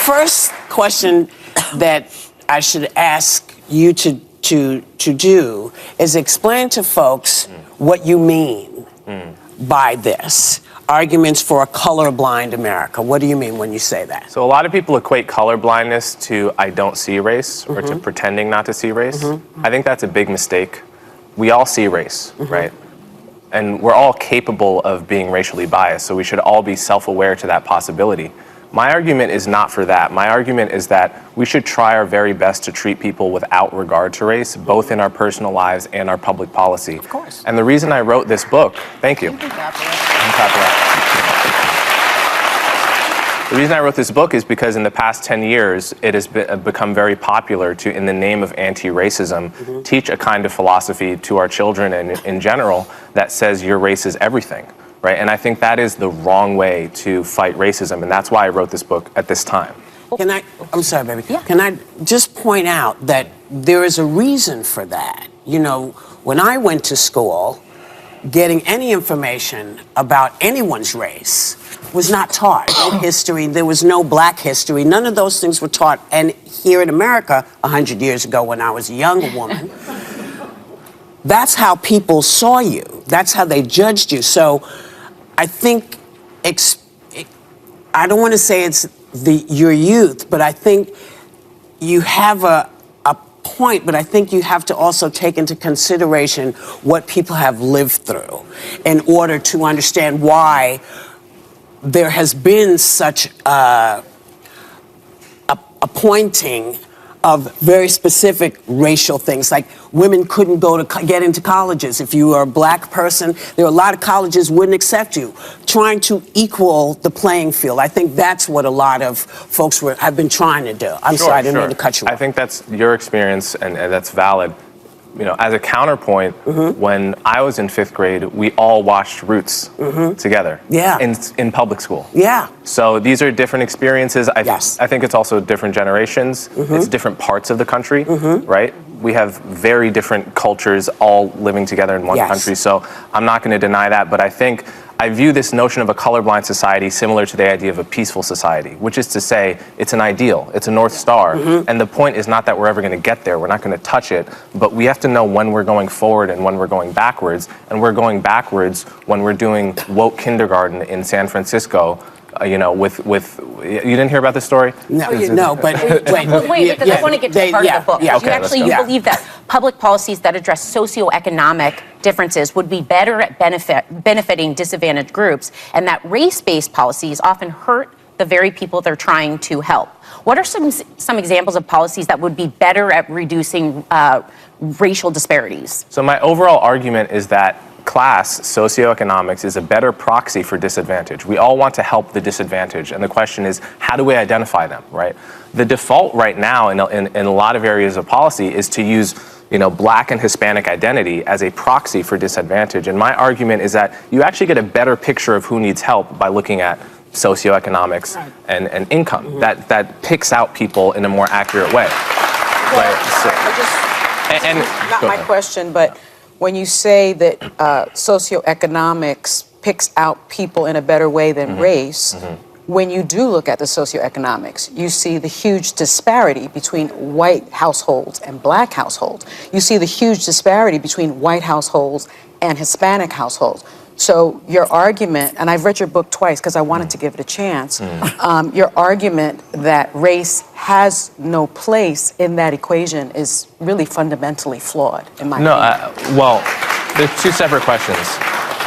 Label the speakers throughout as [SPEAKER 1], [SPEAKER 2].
[SPEAKER 1] first question that I should ask you to do is explain to folks what you mean by this. Arguments for a colorblind America. What do you mean when you say that?
[SPEAKER 2] So a lot of people equate colorblindness to I don't see race or to pretending not to see race. I think that's a big mistake. We all see race, right? And we're all capable of being racially biased, so we should all be self-aware to that possibility. My argument is not for that. My argument is that we should try our very best to treat people without regard to race, both in our personal lives and our public policy.
[SPEAKER 1] Of course.
[SPEAKER 2] And the reason I wrote this book, thank you. The reason I wrote this book is because in the past 10 years, it has become very popular to, in the name of anti-racism, teach a kind of philosophy to our children and in general that says your race is everything. Right? And I think that is the wrong way to fight racism, and that's why I wrote this book at this time.
[SPEAKER 1] I'm sorry, baby.
[SPEAKER 3] Yeah.
[SPEAKER 1] Can I just point out that there is a reason for that? You know, when I went to school, getting any information about anyone's race was not taught. No history, there was no black history, none of those things were taught. And here in America, 100 years ago when I was a younger woman, that's how people saw you. That's how they judged you. So I think, I don't want to say it's your youth, but I think you have a point, but I think you have to also take into consideration what people have lived through in order to understand why there has been such a pointing of very specific racial things, like women couldn't get into colleges. If you were a black person, there were a lot of colleges wouldn't accept you. Trying to equal the playing field. I think that's what a lot of folks have been trying to do. I'm sorry, I didn't mean to cut you off.
[SPEAKER 2] I think that's your experience, and that's valid. You know, as a counterpoint, when I was in 5th grade, we all watched Roots together.
[SPEAKER 1] Yeah.
[SPEAKER 2] In public school.
[SPEAKER 1] Yeah.
[SPEAKER 2] So these are different experiences. I think it's also different generations. It's different parts of the country, right? We have very different cultures all living together in one country. So I'm not going to deny that, but I view this notion of a colorblind society similar to the idea of a peaceful society, which is to say it's an ideal, it's a North Star, and the point is not that we're ever going to get there, we're not going to touch it, but we have to know when we're going forward and when we're going backwards, and we're going backwards when we're doing woke kindergarten in San Francisco, you know, with you didn't hear about this story?
[SPEAKER 1] No, but
[SPEAKER 3] wait, because I want to get to the part of the book. You believe that public policies that address socioeconomic differences would be better at benefiting disadvantaged groups, and that race-based policies often hurt the very people they're trying to help. What are some examples of policies that would be better at reducing racial disparities?
[SPEAKER 2] So my overall argument is that class, socioeconomics, is a better proxy for disadvantage. We all want to help the disadvantaged, and the question is, how do we identify them, right? The default right now in a lot of areas of policy is to use, you know, black and Hispanic identity as a proxy for disadvantage, and my argument is that you actually get a better picture of who needs help by looking at socioeconomics and income. That picks out people in a more accurate way.
[SPEAKER 4] Not my question, but when you say that socioeconomics picks out people in a better way than race, when you do look at the socioeconomics, you see the huge disparity between white households and black households. You see the huge disparity between white households and Hispanic households. So your argument, and I've read your book twice because I wanted to give it a chance, your argument that race has no place in that equation is really fundamentally flawed, in my opinion.
[SPEAKER 2] Well, there's two separate questions.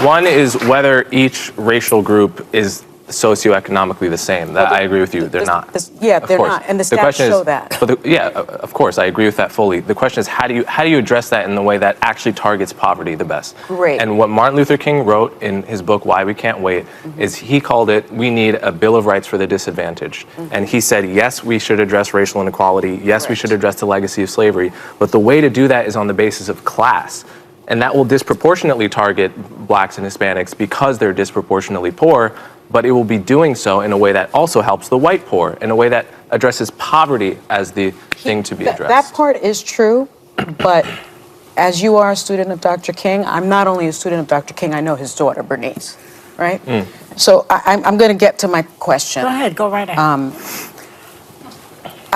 [SPEAKER 2] One is whether each racial group is socioeconomically the same. That I agree with you. They're not.
[SPEAKER 4] They're not, and the stats show that.
[SPEAKER 2] But of course, I agree with that fully. The question is, how do you address that in the way that actually targets poverty the best?
[SPEAKER 4] Great.
[SPEAKER 2] And what Martin Luther King wrote in his book, Why We Can't Wait, is he called it, we need a Bill of Rights for the disadvantaged. And he said, yes, we should address racial inequality. Yes, we should address the legacy of slavery. But the way to do that is on the basis of class. And that will disproportionately target blacks and Hispanics because they're disproportionately poor, but it will be doing so in a way that also helps the white poor, in a way that addresses poverty as the thing to be addressed.
[SPEAKER 4] That part is true, but as you are a student of Dr. King, I'm not only a student of Dr. King, I know his daughter, Bernice, right? So I'm going to get to my question.
[SPEAKER 1] Go ahead, go right ahead.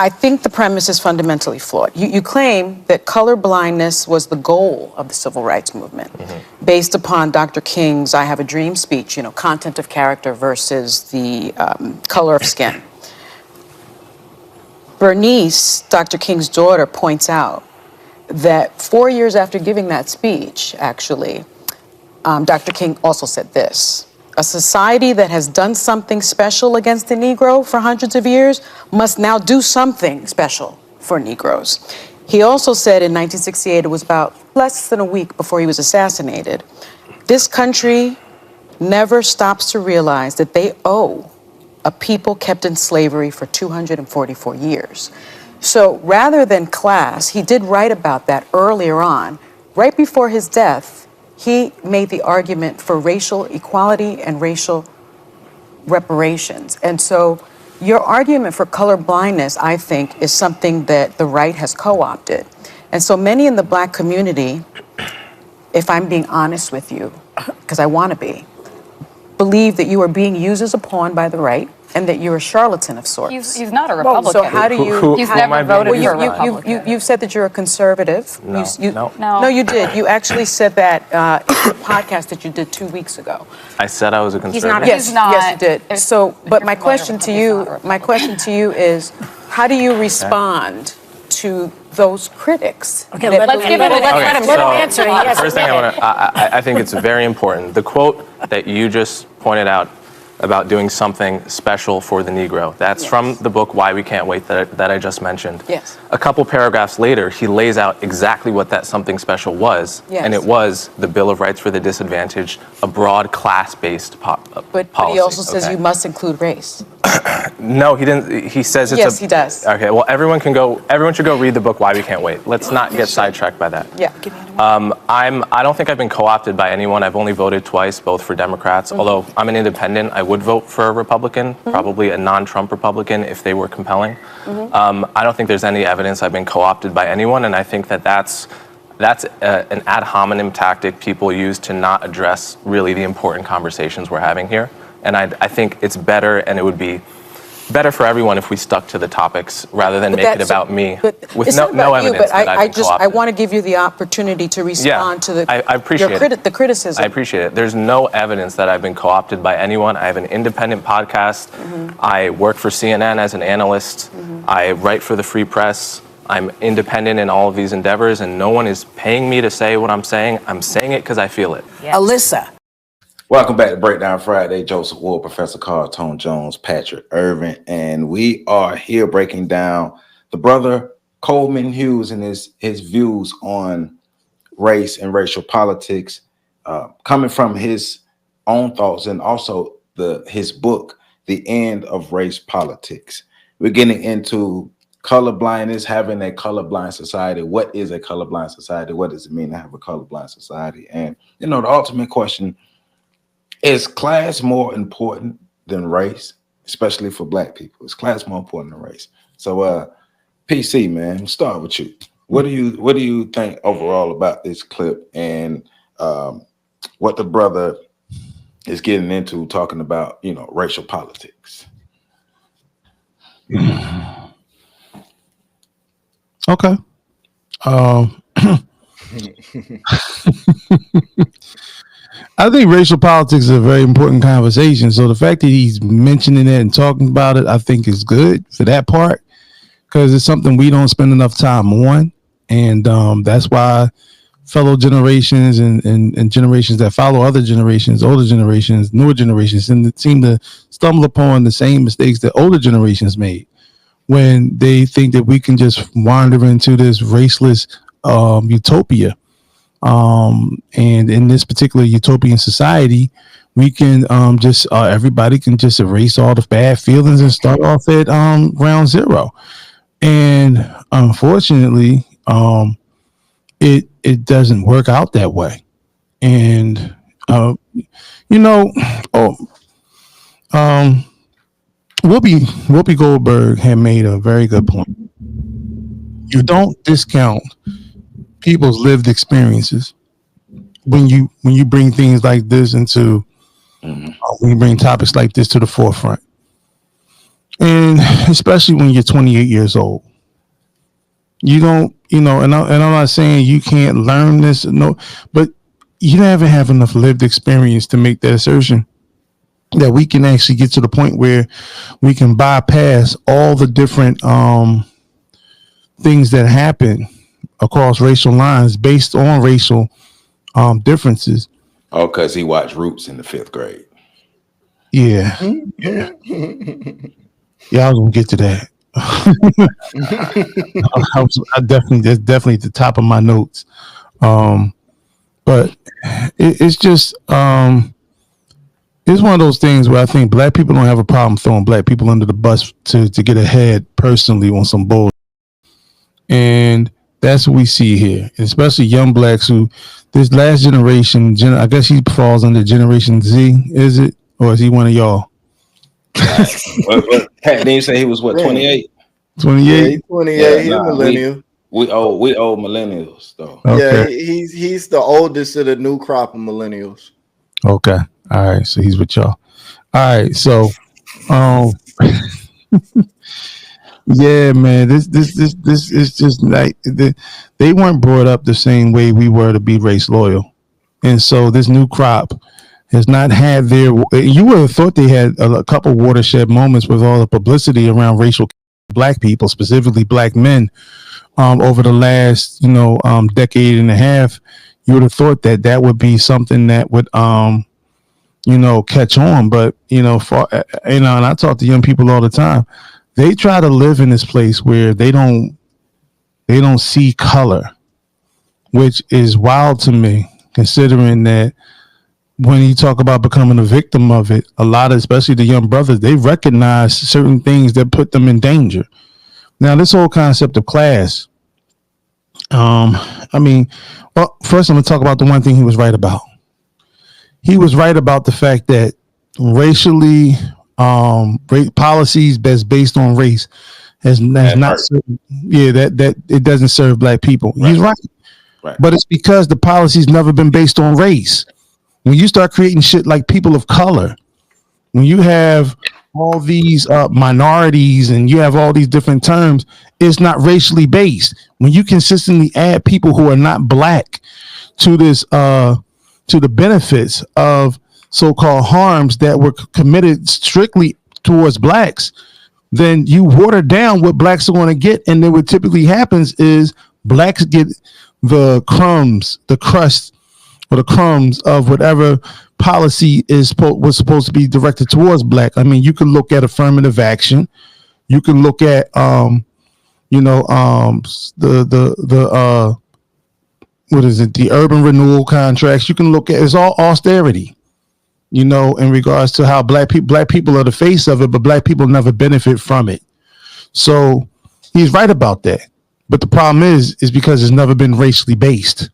[SPEAKER 4] I think the premise is fundamentally flawed. You claim that colorblindness was the goal of the civil rights movement, based upon Dr. King's "I Have a Dream" speech. Content of character versus the color of skin. Bernice, Dr. King's daughter, points out that 4 years after giving that speech, actually, Dr. King also said this: a society that has done something special against the Negro for hundreds of years must now do something special for Negroes. He also said in 1968, it was about less than a week before he was assassinated, this country never stops to realize that they owe a people kept in slavery for 244 years. So rather than class, he did write about that earlier on. Right before his death, he made the argument for racial equality and racial reparations. And so your argument for colorblindness, I think, is something that the right has co-opted. And so many in the Black community, if I'm being honest with you, because I want to be, believe that you are being used as a pawn by the right and that you're a charlatan of sorts.
[SPEAKER 5] He's not a Republican.
[SPEAKER 4] So how do you...
[SPEAKER 5] He's never voted for a Republican.
[SPEAKER 4] You've said that you're a conservative.
[SPEAKER 2] No.
[SPEAKER 4] No, you did. You actually said that in a podcast that you did 2 weeks ago.
[SPEAKER 2] I said I was a conservative.
[SPEAKER 5] He's not.
[SPEAKER 4] Yes, you did. So, but my question to you is, how do you respond to those critics?
[SPEAKER 5] Okay, let's give it
[SPEAKER 2] let him
[SPEAKER 5] answer.
[SPEAKER 2] The first thing I think it's very important. The quote that you just pointed out about doing something special for the Negro. That's from the book Why We Can't Wait that I just mentioned.
[SPEAKER 4] Yes.
[SPEAKER 2] A couple paragraphs later, he lays out exactly what that something special was.
[SPEAKER 4] Yes.
[SPEAKER 2] And it was the Bill of Rights for the Disadvantaged, a broad class-based policy.
[SPEAKER 4] But he also says you must include race.
[SPEAKER 2] No, he didn't. He says it's
[SPEAKER 4] Yes, he does.
[SPEAKER 2] Okay, well, everyone should go read the book Why We Can't Wait. Let's not get sidetracked by that.
[SPEAKER 4] Yeah.
[SPEAKER 2] I don't think I've been co-opted by anyone. I've only voted twice, both for Democrats. Although I'm an independent, I would vote for a Republican, probably a non-Trump Republican if they were compelling. I don't think there's any evidence I've been co-opted by anyone, and I think that's an ad hominem tactic people use to not address really the important conversations we're having here. And I think it's better, and it would be better for everyone if we stuck to the topics rather than make it about me with no evidence that I've been co-opted.
[SPEAKER 4] I want to give you the opportunity to respond to
[SPEAKER 2] I appreciate
[SPEAKER 4] the criticism.
[SPEAKER 2] I appreciate it. There's no evidence that I've been co-opted by anyone. I have an independent podcast. I work for CNN as an analyst. I write for the Free Press. I'm independent in all of these endeavors, and no one is paying me to say what I'm saying. I'm saying it because I feel it.
[SPEAKER 3] Yeah.
[SPEAKER 1] Alyssa.
[SPEAKER 6] Welcome back to Breakdown Friday. Joseph Ward, Professor Carl, Tone Jones, Patrick Irvin, and we are here breaking down the brother Coleman Hughes and his views on race and racial politics, coming from his own thoughts and also his book, The End of Race Politics. We're getting into colorblindness, having a colorblind society. What is a colorblind society? What does it mean to have a colorblind society? And the ultimate question: is class more important than race, especially for Black people? Is class more important than race? So, PC, man, we'll start with you. What do you think overall about this clip and what the brother is getting into, talking about racial politics?
[SPEAKER 7] Okay. I think racial politics is a very important conversation. So the fact that he's mentioning it and talking about it, I think is good for that part, because it's something we don't spend enough time on. And that's why fellow generations and generations that follow other generations, older generations, newer generations, seem to stumble upon the same mistakes that older generations made when they think that we can just wander into this raceless utopia. And in this particular utopian society, we can everybody can just erase all the bad feelings and start off at ground zero. And unfortunately, it doesn't work out that way. And Whoopi Goldberg had made a very good point. You don't discount people's lived experiences when you bring things like this into when you bring topics like this to the forefront. And especially when you're 28 years old, you don't, and I'm not saying you can't learn this, no, but you don't even have enough lived experience to make that assertion that we can actually get to the point where we can bypass all the different things that happen across racial lines based on racial differences.
[SPEAKER 6] Oh, because he watched Roots in the 5th grade.
[SPEAKER 7] Yeah. Yeah, I was gonna get to that. That's definitely at the top of my notes. But it's just it's one of those things where I think black people don't have a problem throwing black people under the bus to get ahead personally on some bullshit. And that's what we see here, especially young blacks who this last generation, I guess he falls under Generation Z, is it? Or is he one of y'all?
[SPEAKER 6] Pat didn't you say he was what, 28?
[SPEAKER 7] 28?
[SPEAKER 8] Yeah, 28. He's a millennial.
[SPEAKER 6] We old millennials though.
[SPEAKER 7] Okay.
[SPEAKER 8] Yeah, he's the oldest of the new crop of millennials.
[SPEAKER 7] Okay. All right. So he's with y'all. All right. So yeah, man, this is just like they weren't brought up the same way we were to be race loyal. And so this new crop has not had their, you would have thought they had a couple watershed moments with all the publicity around racial black people, specifically black men, over the last, decade and a half. You would have thought that would be something that would, catch on. But, and I talk to young people all the time. They try to live in this place where they don't see color, which is wild to me, considering that when you talk about becoming a victim of it, a lot of, especially the young brothers, they recognize certain things that put them in danger. Now, this whole concept of class, first I'm going to talk about the one thing he was right about. He was right about the fact that racially, policies that's based on race has not served, that it doesn't serve black people. Right. He's right. But it's because the policy's never been based on race. When you start creating shit like people of color, when you have all these minorities and you have all these different terms, it's not racially based. When you consistently add people who are not black to this, to the benefits of so-called harms that were committed strictly towards blacks, then you water down what blacks are going to get. And then what typically happens is blacks get the crumbs, the crust, or the crumbs of whatever policy was supposed to be directed towards black. I mean, you can look at affirmative action. You can look at, the urban renewal contracts. You can look at, it's all austerity, in regards to how black people are the face of it, but black people never benefit from it. So he's right about that. But the problem is because it's never been racially based.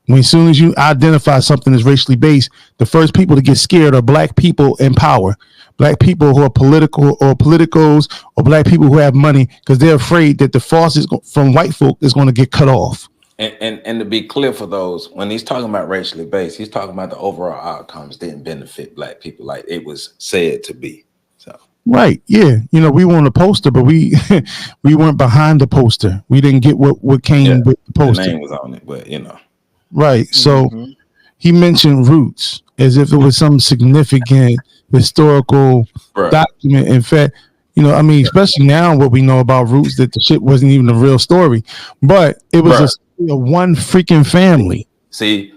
[SPEAKER 7] As soon as you identify something as racially based, the first people to get scared are black people in power, black people who are political or politicos, or black people who have money, because they're afraid that the faucet from white folk is going to get cut off.
[SPEAKER 6] And to be clear for those, when he's talking about racially based, he's talking about the overall outcomes didn't benefit black people like it was said to be. So
[SPEAKER 7] right, yeah, we were on the poster, but we weren't behind the poster. We didn't get what came with the poster.
[SPEAKER 6] The name was on it, but
[SPEAKER 7] Right. So he mentioned Roots as if it was some significant historical document. In fact, especially now what we know about Roots, that the shit wasn't even a real story, but it was a one freaking family.
[SPEAKER 6] See,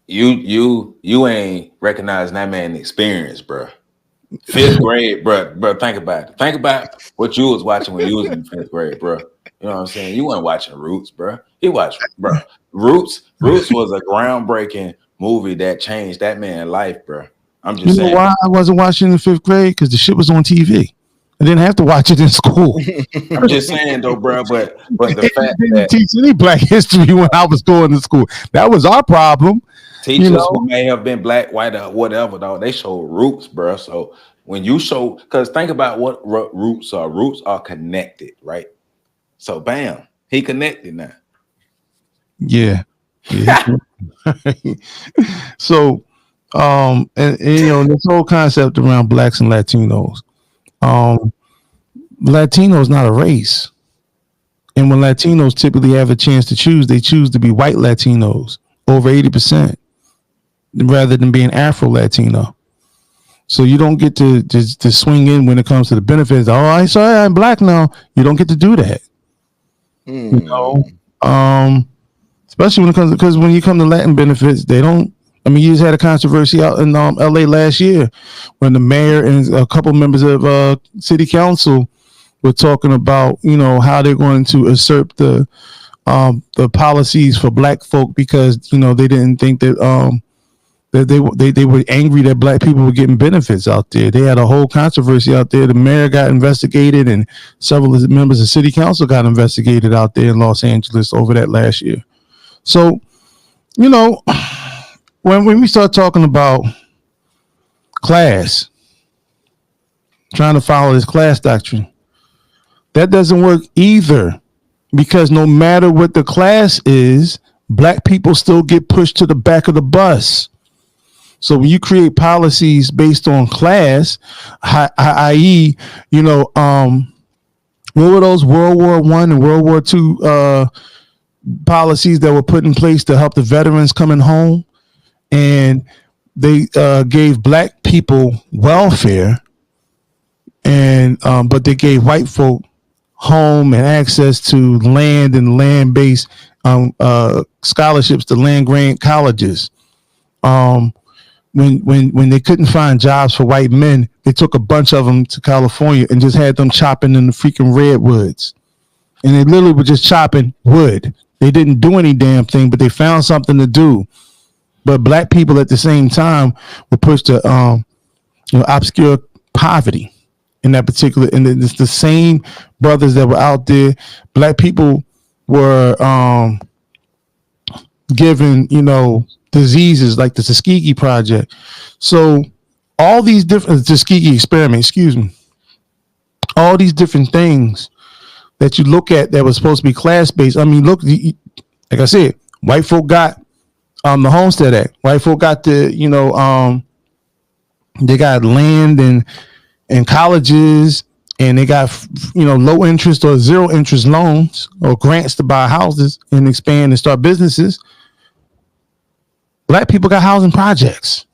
[SPEAKER 6] you ain't recognizing that man's experience, bro. 5th grade, bro. Think about it. Think about what you was watching when you was in 5th grade, bro. You know what I'm saying? You weren't watching Roots, bro. You watched, bro. Roots was a groundbreaking movie that changed that man's life, bro. I'm just saying.
[SPEAKER 7] Why I wasn't watching in the 5th grade? Because the shit was on TV. I didn't have to watch it in school.
[SPEAKER 6] I'm just saying though, bro. But the fact that
[SPEAKER 7] teach any black history when I was going to school, that was our problem.
[SPEAKER 6] Teachers who may have been black, white, or whatever, though, they show Roots, bro. So when you show, because think about what Roots are. Roots are connected, right? So bam, he connected now.
[SPEAKER 7] Yeah. So, and this whole concept around blacks and Latinos, Latino is not a race. And when Latinos typically have a chance to choose, they choose to be white Latinos over 80% rather than being Afro Latino. So you don't get to swing in when it comes to the benefits. Oh, I'm black now. You don't get to do that. You know, especially when it comes because when you come to Latin benefits, they don't. I mean, you just had a controversy out in LA last year when the mayor and a couple members of city council were talking about, you know, how they're going to usurp the policies for black folk because, you know, they didn't think that that they were angry that black people were getting benefits out there. They had a whole controversy out there. The mayor got investigated and several members of city council got investigated out there in Los Angeles over that last year. So, you know, when we start talking about class, trying to follow this class doctrine, that doesn't work either, because no matter what the class is, black people still get pushed to the back of the bus. So when you create policies based on class, i.e., you know, what were those World War I and World War II policies that were put in place to help the veterans coming home? And they gave black people welfare, and but they gave white folk home and access to land and land-based scholarships to land-grant colleges. When they couldn't find jobs for white men, they took a bunch of them to California and just had them chopping in the freaking redwoods. And they literally were just chopping wood. They didn't do any damn thing, but they found something to do. But black people at the same time were pushed to obscure poverty in that particular. And it's the same brothers that were out there. Black people were given, you know, diseases like the Tuskegee Project. So all these different Tuskegee experiment, excuse me, all these different things that you look at that was supposed to be class-based. I mean, look, like I said, white folk got the Homestead Act. White folk got the, you know, they got land and colleges, and they got, you know, low interest or zero interest loans or grants to buy houses and expand and start businesses. Black people got housing projects.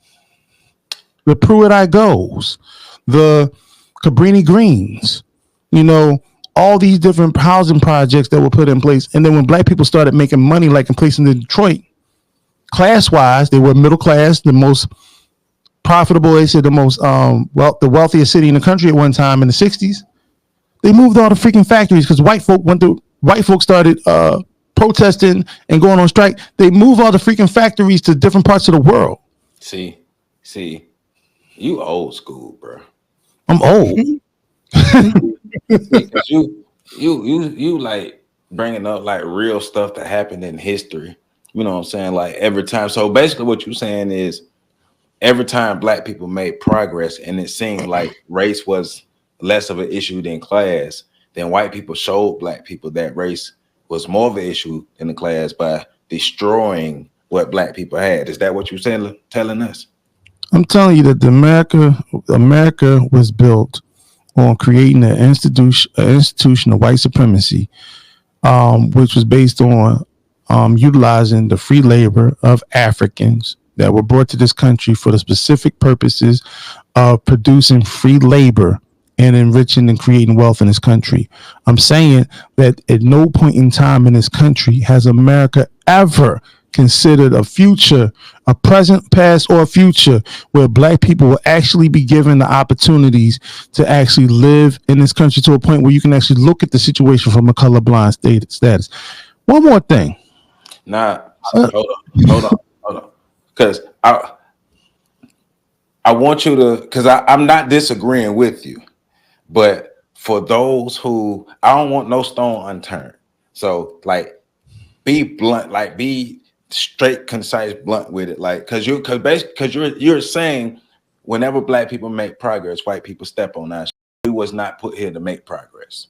[SPEAKER 7] The Pruitt Goes, the Cabrini Greens, you know, all these different housing projects that were put in place. And then when black people started making money, like in places in Detroit, class-wise, they were middle class, the most profitable, they said the most the wealthiest city in the country at one time in the 60s. They moved all the freaking factories because white folk started protesting and going on strike. They move all the freaking factories to different parts of the world.
[SPEAKER 6] See, you old school, bro.
[SPEAKER 7] I'm old.
[SPEAKER 6] Because you like bringing up like real stuff that happened in history. You know what I'm saying? Like every time. So basically what you're saying is every time black people made progress and it seemed like race was less of an issue than class, then white people showed black people that race was more of an issue in the class by destroying what black people had. Is that what you're saying, telling us?
[SPEAKER 7] I'm telling you that America was built on creating an institution of white supremacy, which was based on utilizing the free labor of Africans that were brought to this country for the specific purposes of producing free labor and enriching and creating wealth in this country. I'm saying that at no point in time in this country has America ever considered a future, a present, past, or future where black people will actually be given the opportunities to actually live in this country to a point where you can actually look at the situation from a colorblind status. One more thing.
[SPEAKER 6] Nah, hold on. Because I want you to, because I'm not disagreeing with you, but for those who, I don't want no stone unturned. So like, be blunt, like be straight, concise, blunt with it. Like, because you're saying whenever black people make progress, white people step on that. We was not put here to make progress.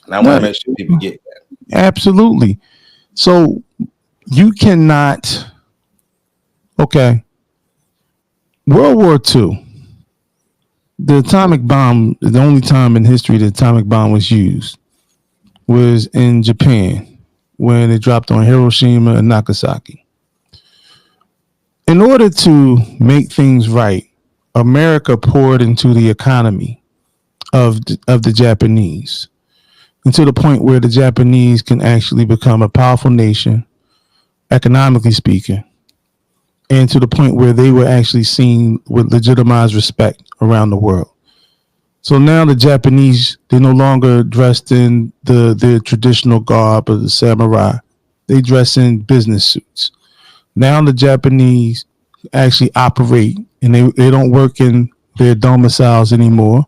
[SPEAKER 6] And I want to make sure people get that.
[SPEAKER 7] Absolutely. So you cannot, okay, World War II, The atomic bomb, the only time in history the atomic bomb was used was in Japan when it dropped on Hiroshima and Nagasaki. In order to make things right, America poured into the economy of the Japanese, and to the point where the Japanese can actually become a powerful nation, economically speaking, and to the point where they were actually seen with legitimized respect around the world. So now the Japanese, they're no longer dressed in the traditional garb of the samurai. They dress in business suits. Now the Japanese actually operate, and they don't work in their domiciles anymore.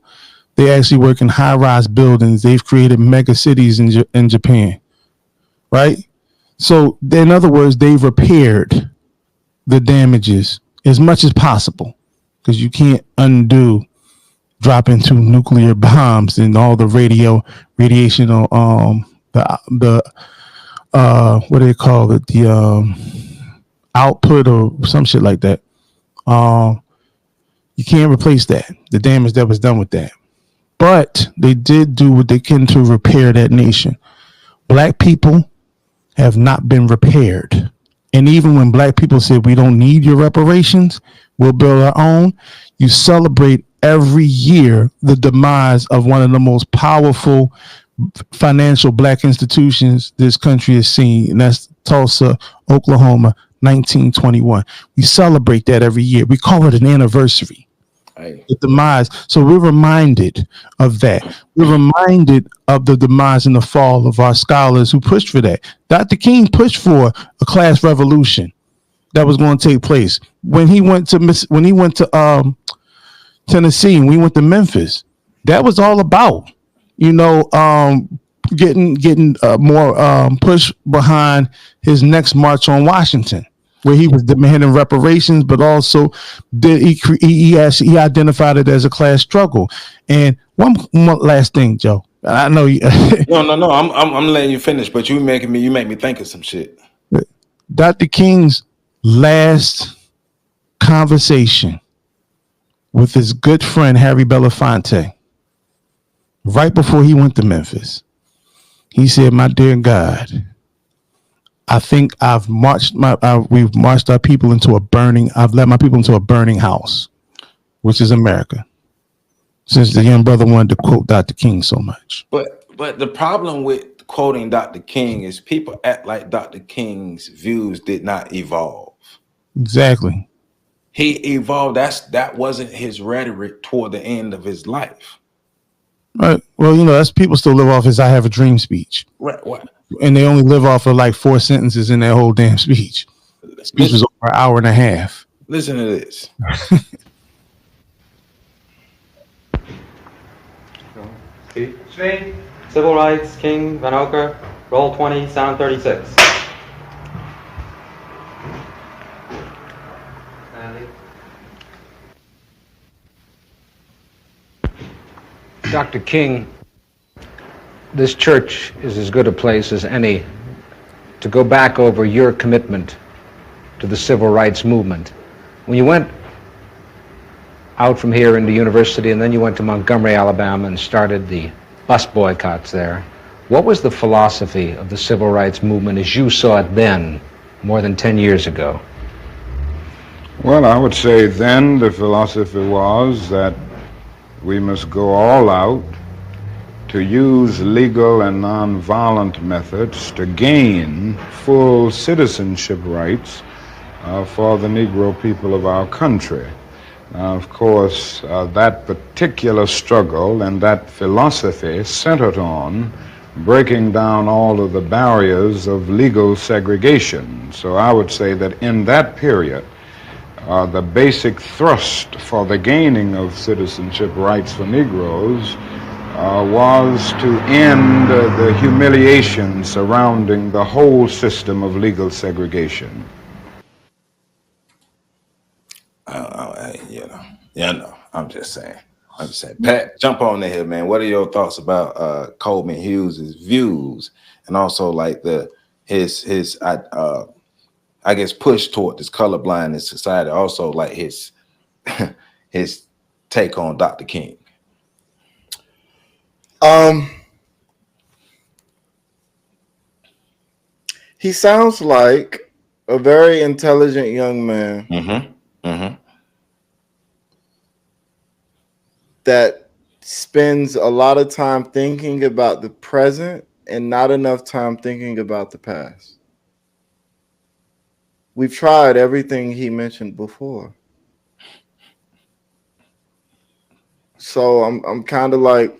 [SPEAKER 7] They actually work in high-rise buildings. They've created mega cities in Japan, right? So in other words, they've repaired the damages as much as possible, because you can't undo dropping two nuclear bombs and all the radiation, the what do they call it, the output or some shit like that. You can't replace that, the damage that was done with that. But they did do what they can to repair that nation. Black people have not been repaired. And even when black people said, we don't need your reparations, we'll build our own, you celebrate every year the demise of one of the most powerful financial black institutions this country has seen, and that's Tulsa, Oklahoma, 1921. We celebrate that every year. We call it an anniversary. The demise. So we're reminded of that. We're reminded of the demise and the fall of our scholars who pushed for that. Dr. King pushed for a class revolution that was going to take place when he went to Tennessee and we went to Memphis. That was all about, getting more push behind his next march on Washington, where he was demanding reparations, but also he identified it as a class struggle. And one last thing, Joe. I know you.
[SPEAKER 6] No. I'm letting you finish, but you make me think of some shit.
[SPEAKER 7] Dr. King's last conversation with his good friend Harry Belafonte, right before he went to Memphis, he said, "My dear God, I think we've marched our people into I've led my people into a burning house, which is America." Since the young brother wanted to quote Dr. King so much.
[SPEAKER 6] But the problem with quoting Dr. King is people act like Dr. King's views did not evolve.
[SPEAKER 7] Exactly.
[SPEAKER 6] He evolved. That wasn't his rhetoric toward the end of his life.
[SPEAKER 7] Right. Well, that's people still live off his "I have a dream" speech.
[SPEAKER 6] Right. What?
[SPEAKER 7] And they only live off of like 4 sentences in that whole damn speech. The speech was over an hour and a half.
[SPEAKER 6] Listen to this.
[SPEAKER 9] Speak. Civil Rights, King, Van Oker, roll 20, sound 36.
[SPEAKER 10] Dr. King, this church is as good a place as any to go back over your commitment to the civil rights movement. When you went out from here into university and then you went to Montgomery, Alabama and started the bus boycotts there, what was the philosophy of the civil rights movement as you saw it then, more than 10 years ago?
[SPEAKER 11] Well, I would say then the philosophy was that we must go all out to use legal and nonviolent methods to gain full citizenship rights for the Negro people of our country. Now, of course, that particular struggle and that philosophy centered on breaking down all of the barriers of legal segregation. So I would say that in that period, the basic thrust for the gaining of citizenship rights for Negroes was to end the humiliation surrounding the whole system of legal segregation.
[SPEAKER 6] I'm just saying. Pat, jump on in here, man. What are your thoughts about Coleman Hughes' views, and also like his push toward this colorblindness society, also like his take on Dr. King?
[SPEAKER 8] He sounds like a very intelligent young man that spends a lot of time thinking about the present and not enough time thinking about the past. We've tried everything he mentioned before. So I'm kind of like,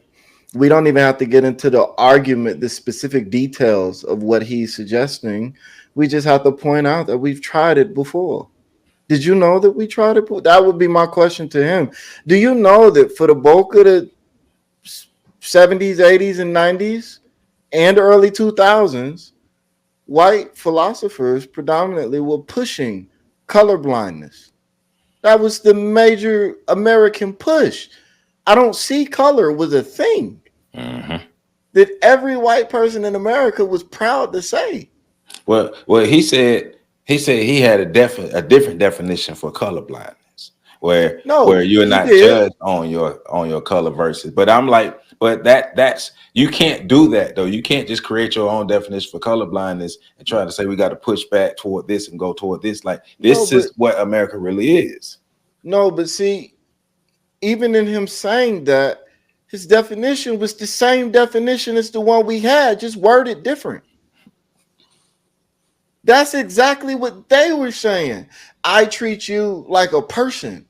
[SPEAKER 8] we don't even have to get into the argument, the specific details of what he's suggesting. We just have to point out that we've tried it before. Did you know that we tried it? That would be my question to him. Do you know that for the bulk of the 70s, 80s, and 90s and early 2000s, white philosophers predominantly were pushing colorblindness? That was the major American push. I don't see color was a thing that every white person in America was proud to say.
[SPEAKER 6] Well, he said he had a different definition for colorblindness, where you're not judged on your color versus. But I'm like, but that's you can't do that though. You can't just create your own definition for colorblindness and try to say we got to push back toward this and go toward this. Like this is what America really is.
[SPEAKER 8] No, but see, even in him saying that, his definition was the same definition as the one we had, just worded different. That's exactly what they were saying. I treat you like a person,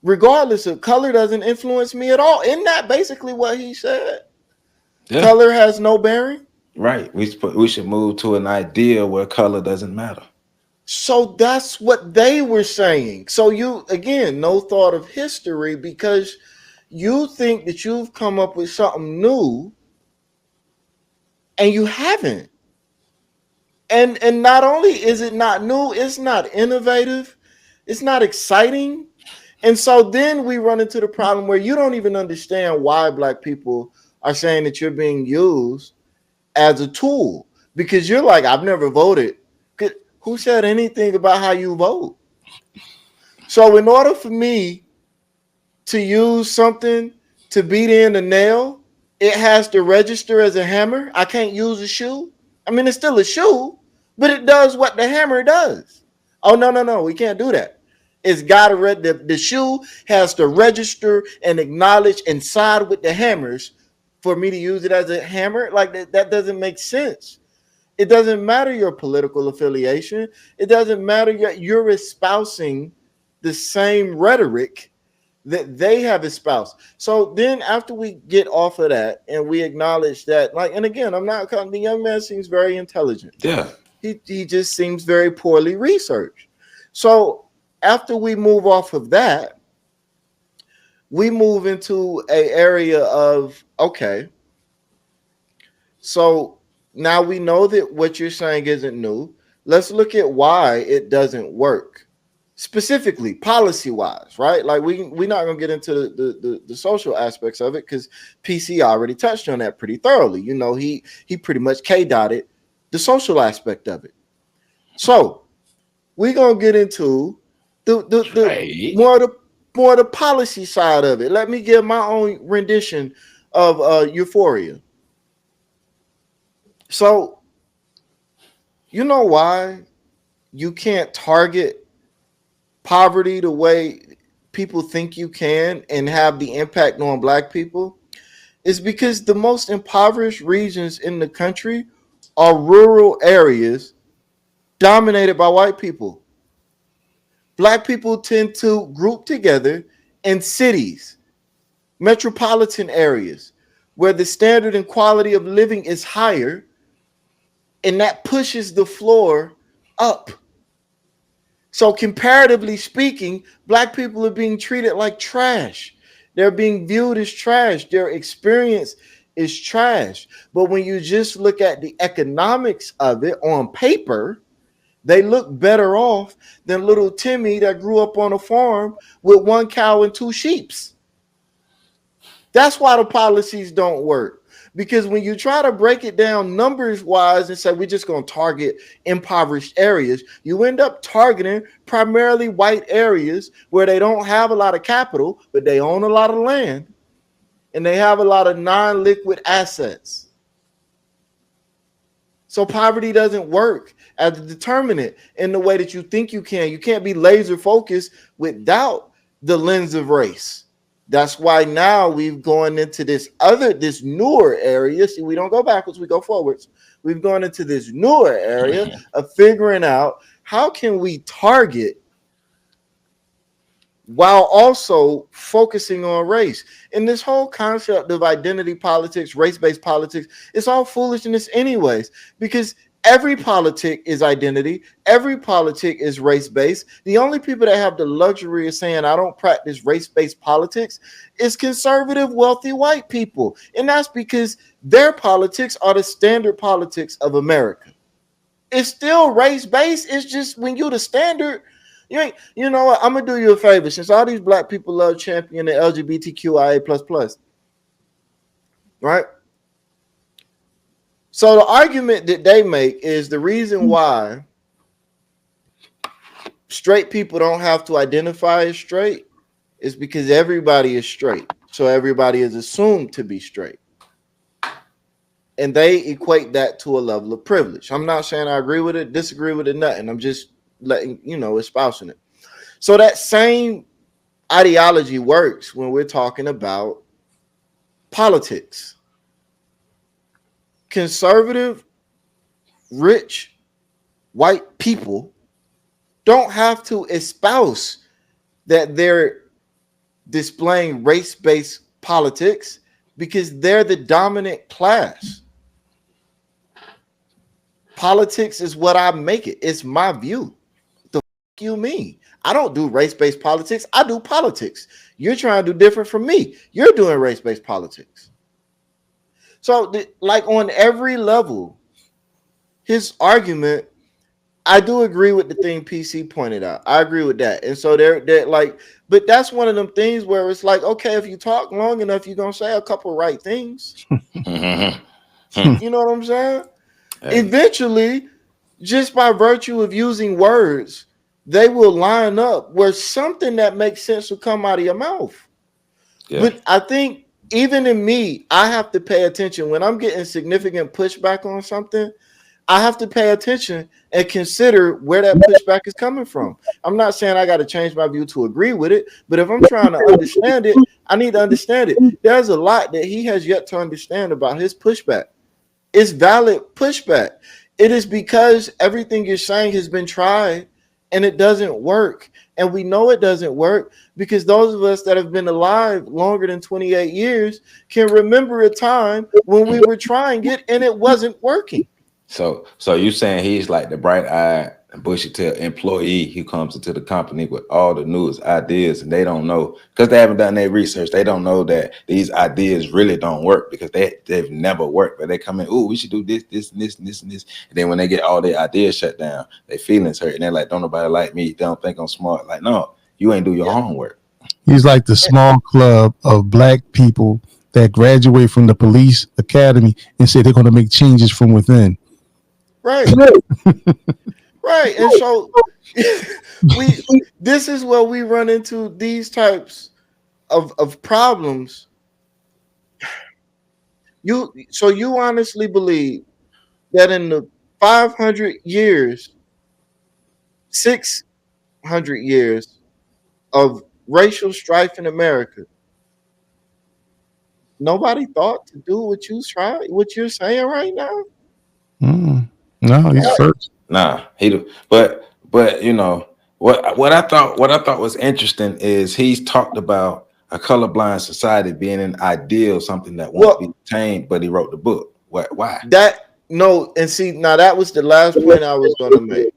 [SPEAKER 8] regardless of color doesn't influence me at all. Isn't that basically what he said? Yeah. Color has no bearing?
[SPEAKER 6] Right. We should move to an idea where color doesn't matter.
[SPEAKER 8] So that's what they were saying. So you, again, no thought of history because you think that you've come up with something new and you haven't. And not only is it not new, it's not innovative, it's not exciting. And so then we run into the problem where you don't even understand why Black people are saying that you're being used as a tool. Because you're like, I've never voted. Who said anything about how you vote? So in order for me to use something to beat in a nail, it has to register as a hammer. I can't use a shoe. I mean, it's still a shoe, but it does what the hammer does. Oh, no, we can't do that. It's got to the shoe has to register and acknowledge and side with the hammers for me to use it as a hammer. Like that doesn't make sense. It doesn't matter your political affiliation. It doesn't matter you're espousing the same rhetoric that they have espoused. So then after we get off of that and we acknowledge that, like, and again, I'm not the young man seems very intelligent.
[SPEAKER 6] Yeah.
[SPEAKER 8] He just seems very poorly researched. So after we move off of that, we move into an area of, okay, so now we know that what you're saying isn't new. Let's look at why it doesn't work. Specifically, policy-wise, right? Like we're not gonna get into the social aspects of it because PC already touched on that pretty thoroughly. You know, he pretty much K-dotted the social aspect of it. So we're gonna get into the more the policy side of it. Let me give my own rendition of Euphoria. So, you know why you can't target poverty the way people think you can and have the impact on Black people? Is because the most impoverished regions in the country are rural areas dominated by white people. Black people tend to group together in cities, metropolitan areas, where the standard and quality of living is higher, and that pushes the floor up. So comparatively speaking, Black people are being treated like trash. They're being viewed as trash. Their experience is trash. But when you just look at the economics of it on paper, they look better off than little Timmy that grew up on a farm with 1 cow and 2 sheep. That's why the policies don't work. Because when you try to break it down numbers wise and say we're just going to target impoverished areas, you end up targeting primarily white areas where they don't have a lot of capital, but they own a lot of land and they have a lot of non-liquid assets. So poverty doesn't work as a determinant in the way that you think you can. You can't be laser focused without the lens of race. That's why now we've gone into this newer area. See, we don't go backwards, we go forwards. We've gone into this newer area of figuring out how can we target while also focusing on race. And this whole concept of identity politics, race-based politics, it's all foolishness anyways, because every politic is identity. Every politic is race-based. The only people that have the luxury of saying, I don't practice race-based politics is conservative, wealthy white people. And that's because their politics are the standard politics of America. It's still race-based. It's just when you're the standard, you know what? I'm going to do you a favor. Since all these black people love championing the LGBTQIA++, right? So the argument that they make is the reason why straight people don't have to identify as straight is because everybody is straight. So everybody is assumed to be straight. And they equate that to a level of privilege. I'm not saying I agree with it, disagree with it, nothing. I'm just letting, espousing it. So that same ideology works when we're talking about politics. Conservative, rich, white people don't have to espouse that they're displaying race-based politics because they're the dominant class. Politics is what I make it. It's my view. What the fuck you mean? I don't do race-based politics. I do politics. You're trying to do different from me. You're doing race-based politics. So, like on every level, his argument, I do agree with the thing PC pointed out. I agree with that. And so they're like, but that's one of them things where it's like, okay, if you talk long enough, you're going to say a couple right things. You know what I'm saying? Eventually, just by virtue of using words, they will line up where something that makes sense will come out of your mouth. Yeah. But I think even in me, I have to pay attention when I'm getting significant pushback on something. I have to pay attention and consider where that pushback is coming from. I'm not saying I got to change my view to agree with it, but if I'm trying to understand it, I need to understand it. There's a lot that he has yet to understand about his pushback. It's valid pushback. It is because everything you're saying has been tried and it doesn't work. And we know it doesn't work because those of us that have been alive longer than 28 years can remember a time when we were trying it and it wasn't working.
[SPEAKER 6] So you saying he's like the bright-eyed, bushy-tailed employee who comes into the company with all the newest ideas, and they don't know because they haven't done their research. They don't know that these ideas really don't work because they've never worked. But they come in, oh, we should do this, this, and this, and this, and this. And then when they get all their ideas shut down, their feelings hurt, and they're like, "Don't nobody like me? They don't think I'm smart." Like, no, you ain't do your homework.
[SPEAKER 7] He's like the small club of black people that graduate from the police academy and say they're going to make changes from within.
[SPEAKER 8] Right. Right. And so this is where we run into these types of problems. You honestly believe that in the 500 years, 600 years of racial strife in America, nobody thought to do what you're saying right now?
[SPEAKER 7] No, he's first.
[SPEAKER 6] Nah, but you know what I thought was interesting is he's talked about a colorblind society being an ideal, something that won't be attained, but he wrote the book. Why?
[SPEAKER 8] And see, now that was the last point I was gonna make.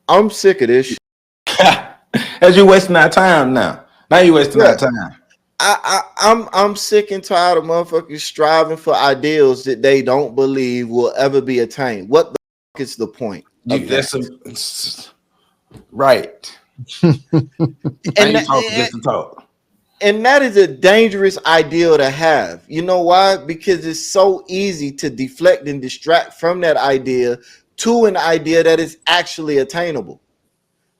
[SPEAKER 8] I'm sick of this shit.
[SPEAKER 6] As you wasting our time now. Now you wasting our time.
[SPEAKER 8] I'm sick and tired of motherfuckers striving for ideals that they don't believe will ever be attained. What the fuck is the point?
[SPEAKER 6] Right.
[SPEAKER 8] And
[SPEAKER 6] you talk just to talk.
[SPEAKER 8] And that is a dangerous ideal to have. You know why? Because it's so easy to deflect and distract from that idea to an idea that is actually attainable.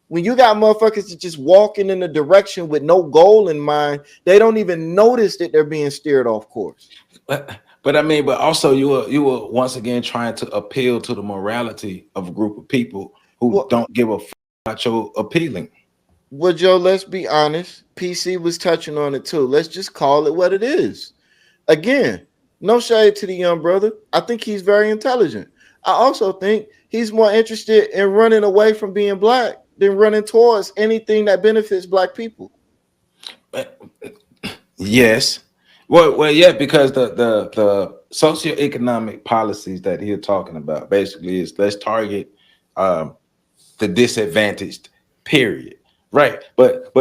[SPEAKER 8] When you got motherfuckers that just walking in a direction with no goal in mind, they don't even notice that they're being steered off course.
[SPEAKER 6] But I mean, but also you were once again trying to appeal to the morality of a group of people who don't give a fuck about your appealing.
[SPEAKER 8] Well, Joe, let's be honest. PC was touching on it too. Let's just call it what it is. Again, no shade to the young brother. I think he's very intelligent. I also think he's more interested in running away from being black than running towards anything that benefits black people.
[SPEAKER 6] Yes. Well, yeah, because the socioeconomic policies that he's talking about basically is let's target the disadvantaged, period. Right. But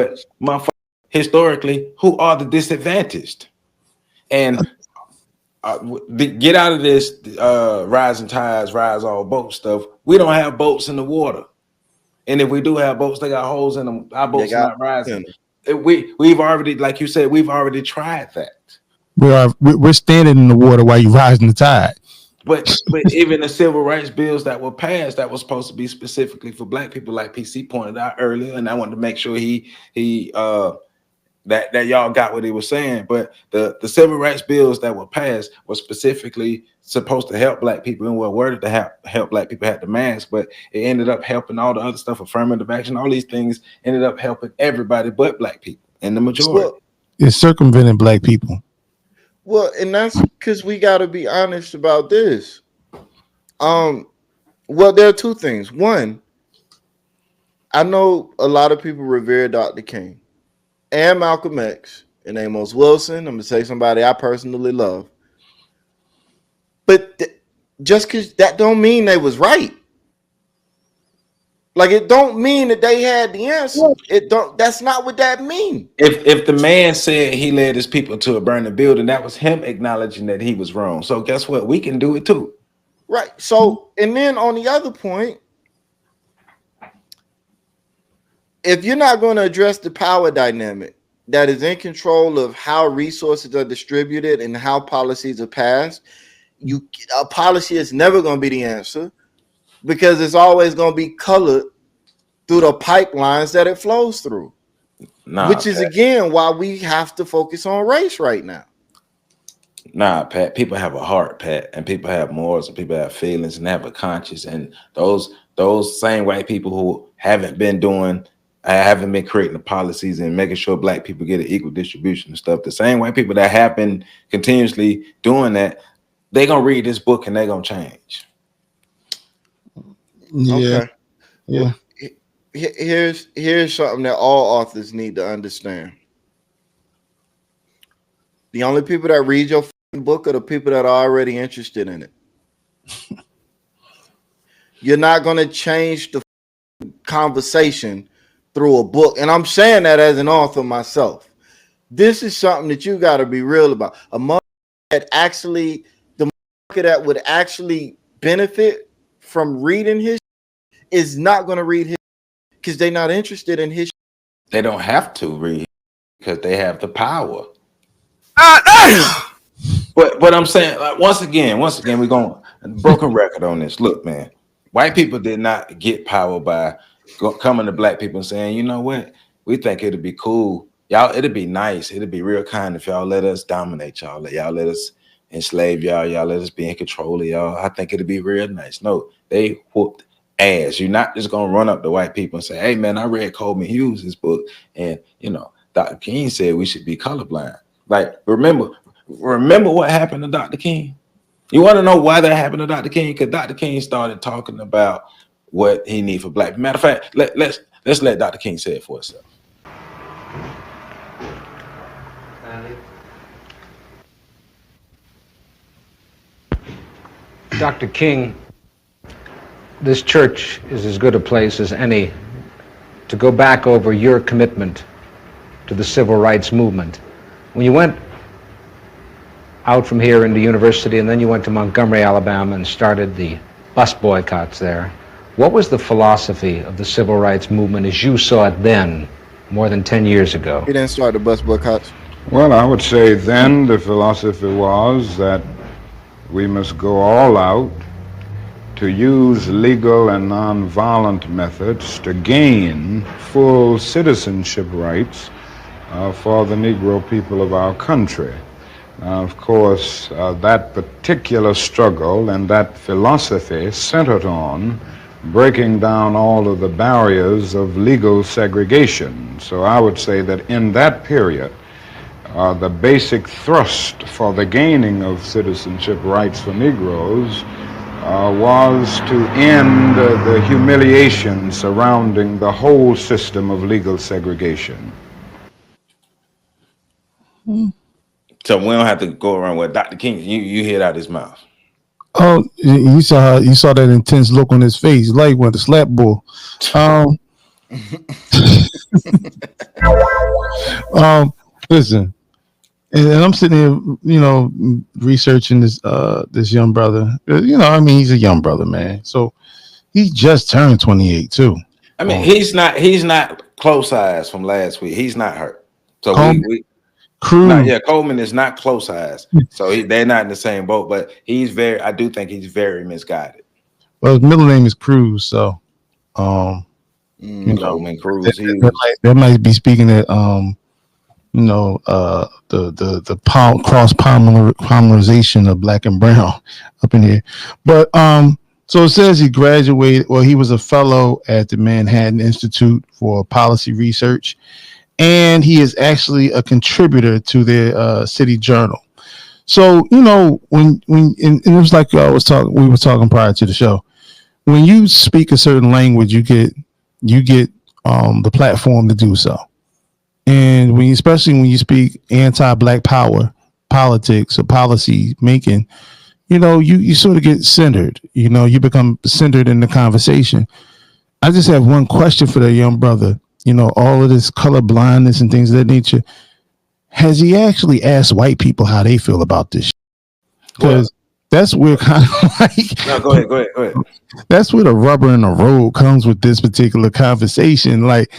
[SPEAKER 6] historically, who are the disadvantaged? And get out of this rising tides, rise all boats stuff. We don't have boats in the water. And if we do have boats, they got holes in them. Our boats are not rising. We've already, like you said, we've already tried that.
[SPEAKER 7] We're standing in the water while you're rising the tide.
[SPEAKER 6] But even the civil rights bills that were passed that was supposed to be specifically for black people, like PC pointed out earlier, and I wanted to make sure that y'all got what he was saying. But the civil rights bills that were passed were specifically supposed to help black people and were worded to help black people have the mask, but it ended up helping all the other stuff, affirmative action, all these things ended up helping everybody but black people in the majority.
[SPEAKER 8] Well,
[SPEAKER 7] it's circumventing black people.
[SPEAKER 8] Well, and that's because we got to be honest about this. Well, there are two things. One, I know a lot of people revere Dr. King and Malcolm X and Amos Wilson. I'm going to say somebody I personally love. But just because that don't mean they was right. Like, it don't mean that they had the answer. That's not what that means.
[SPEAKER 6] If the man said he led his people to a burning building, that was him acknowledging that he was wrong. So guess what? We can do it too.
[SPEAKER 8] Right. So, and then on the other point, if you're not going to address the power dynamic that is in control of how resources are distributed and how policies are passed, a policy is never going to be the answer. Because it's always going to be colored through the pipelines that it flows through. Which is, Pat, again, why we have to focus on race right now.
[SPEAKER 6] Nah, Pat, people have a heart, Pat, and people have morals, and people have feelings, and have a conscience. And those same white people who haven't been creating the policies and making sure black people get an equal distribution and stuff, the same white people that have been continuously doing that, they're going to read this book and they're going to change.
[SPEAKER 7] Yeah.
[SPEAKER 8] Okay. Yeah. Here's something that all authors need to understand. The only people that read your book are the people that are already interested in it. You're not going to change the conversation through a book. And I'm saying that as an author myself. This is something that you got to be real about. A market that would actually benefit from reading his is not going to read his because they're not interested in his.
[SPEAKER 6] They don't have to read because they have the power. But I'm saying, like, once again, we're going broken record on this. Look, man, white people did not get power by coming to black people and saying, you know what, we think it'd be cool, y'all. It'd be nice. It'd be real kind if y'all let us dominate y'all. Y'all let us enslave y'all. Y'all let us be in control of y'all. I think it'd be real nice. No, they whooped ass. You're not just gonna run up to white people and say, hey man, I read Coleman Hughes' book, and Dr. King said we should be colorblind. Like, remember what happened to Dr. King? You want to know why that happened to Dr. King? Because Dr. King started talking about what he needs for black people. Matter of fact, let's let Dr. King say it for himself.
[SPEAKER 10] Dr. King, this church is as good a place as any to go back over your commitment to the civil rights movement. When you went out from here into university and then you went to Montgomery, Alabama and started the bus boycotts there, what was the philosophy of the civil rights movement as you saw it then more than 10 years ago.
[SPEAKER 8] He didn't start the bus boycotts.
[SPEAKER 11] Well, I would say then the philosophy was that we must go all out to use legal and nonviolent methods to gain full citizenship rights for the Negro people of our country. Of course, that particular struggle and that philosophy centered on breaking down all of the barriers of legal segregation. So I would say that in that period, the basic thrust for the gaining of citizenship rights for Negroes was to end the humiliation surrounding the whole system of legal segregation.
[SPEAKER 6] So we don't have to go around with Dr. King. You hear it out his mouth.
[SPEAKER 7] Oh, you saw that intense look on his face, like when the slap bull. Listen, and I'm sitting here, researching this young brother. He's a young brother, man. So he just turned 28 too.
[SPEAKER 6] I mean, he's not close eyes from last week. He's not hurt. So Coleman is not close eyes. So they're not in the same boat. But I do think he's very misguided.
[SPEAKER 7] Well, his middle name is Cruz, so
[SPEAKER 6] Coleman Cruz.
[SPEAKER 7] They might be speaking at the cross polymerization of black and brown up in here. But so it says he graduated, or he was a fellow at the Manhattan Institute for Policy Research, and he is actually a contributor to their city journal. So when it was like we were talking prior to the show, when you speak a certain language, you get the platform to do so. And especially when you speak anti-black power politics or policy making, you sort of get centered. You become centered in the conversation. I just have one question for that young brother. All of this colorblindness and things of that nature. Has he actually asked white people how they feel about this? Because that's where kind of like.
[SPEAKER 6] No, go ahead.
[SPEAKER 7] That's where the rubber in the road comes with this particular conversation. Like,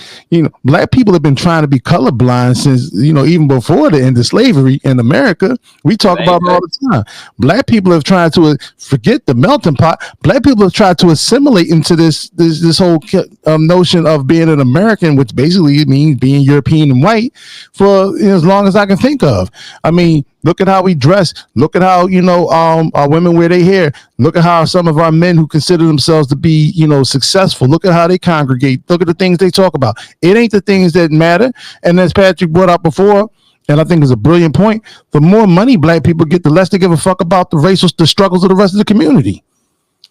[SPEAKER 7] black people have been trying to be colorblind since, even before the end of slavery in America. We talk about it all the time. Black people have tried to forget the melting pot. Black people have tried to assimilate into this whole notion of being an American, which basically means being European and white for as long as I can think of. I mean, look at how we dress. Look at how, our women wear their hair. Look at how some of our men who consider themselves to be, successful. Look at how they congregate. Look at the things they talk about. It ain't the things that matter. And as Patrick brought up before, and I think it's a brilliant point, the more money black people get, the less they give a fuck about the struggles of the rest of the community.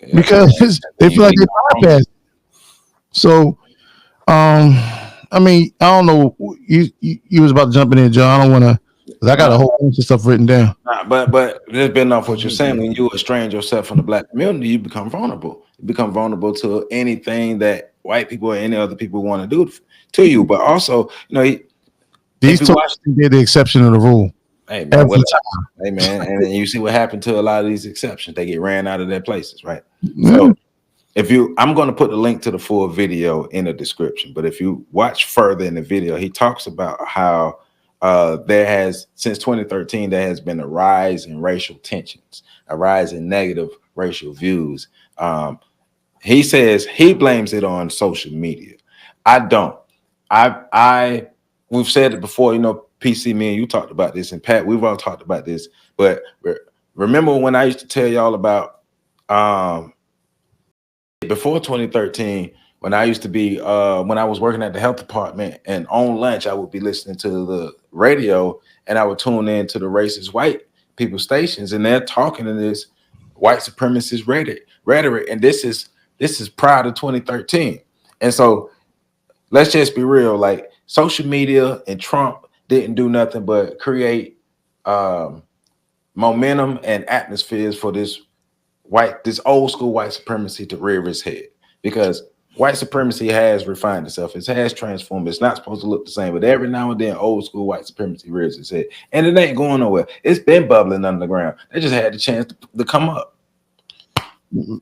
[SPEAKER 7] Yeah, because they feel like they bypass. So, I don't know. You was about to jump in there, John. I don't want to. I got a whole bunch of stuff written down.
[SPEAKER 6] But there's been off what you're saying. When you estrange yourself from the black community, you become vulnerable. You become vulnerable to anything that white people or any other people want to do to you. But also,
[SPEAKER 7] these talks they're the exception of the rule.
[SPEAKER 6] Hey man, and then you see what happened to a lot of these exceptions. They get ran out of their places, right? So I'm going to put the link to the full video in the description. But if you watch further in the video, he talks about how there has, since 2013, there has been a rise in racial tensions, a rise in negative racial views. He says he blames it on social media. I don't. We've said it before, PC, me and you talked about this, and Pat, we've all talked about this. But remember when I used to tell y'all about before 2013, when I used to be, when I was working at the health department, and on lunch, I would be listening to the radio, and I would tune in to the racist white people stations, and they're talking to this white supremacist rhetoric, and this is prior to 2013. And so let's just be real, like social media and Trump didn't do nothing but create momentum and atmospheres for this old school white supremacy to rear its head, because white supremacy has refined itself. It has transformed. It's not supposed to look the same, but every now and then, old school white supremacy rears its head, and it ain't going nowhere. It's been bubbling underground. They just had the chance to come up.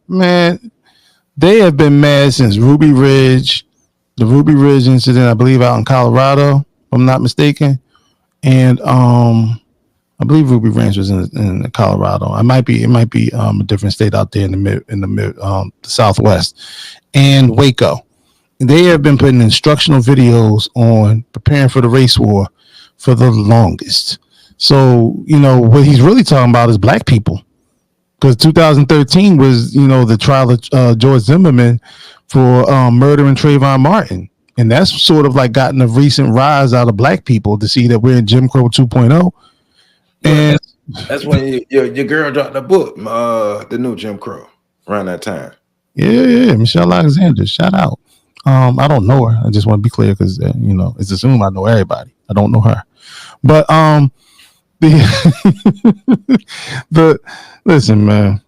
[SPEAKER 7] Man, they have been mad since Ruby Ridge, the Ruby Ridge incident, I believe, out in Colorado, if I'm not mistaken, and I believe Ruby Ranch was in Colorado. It might be a different state out there in the Southwest, and Waco. They have been putting instructional videos on preparing for the race war for the longest. So, what he's really talking about is black people. Because 2013 was, the trial of George Zimmerman for murdering Trayvon Martin. And that's sort of like gotten a recent rise out of black people to see that we're in Jim Crow 2.0. And
[SPEAKER 6] that's when your girl dropped the book, the new Jim Crow, around that time.
[SPEAKER 7] Yeah, Michelle Alexander, shout out. I don't know her. I just want to be clear because it's assumed I know everybody. I don't know her, but listen, man.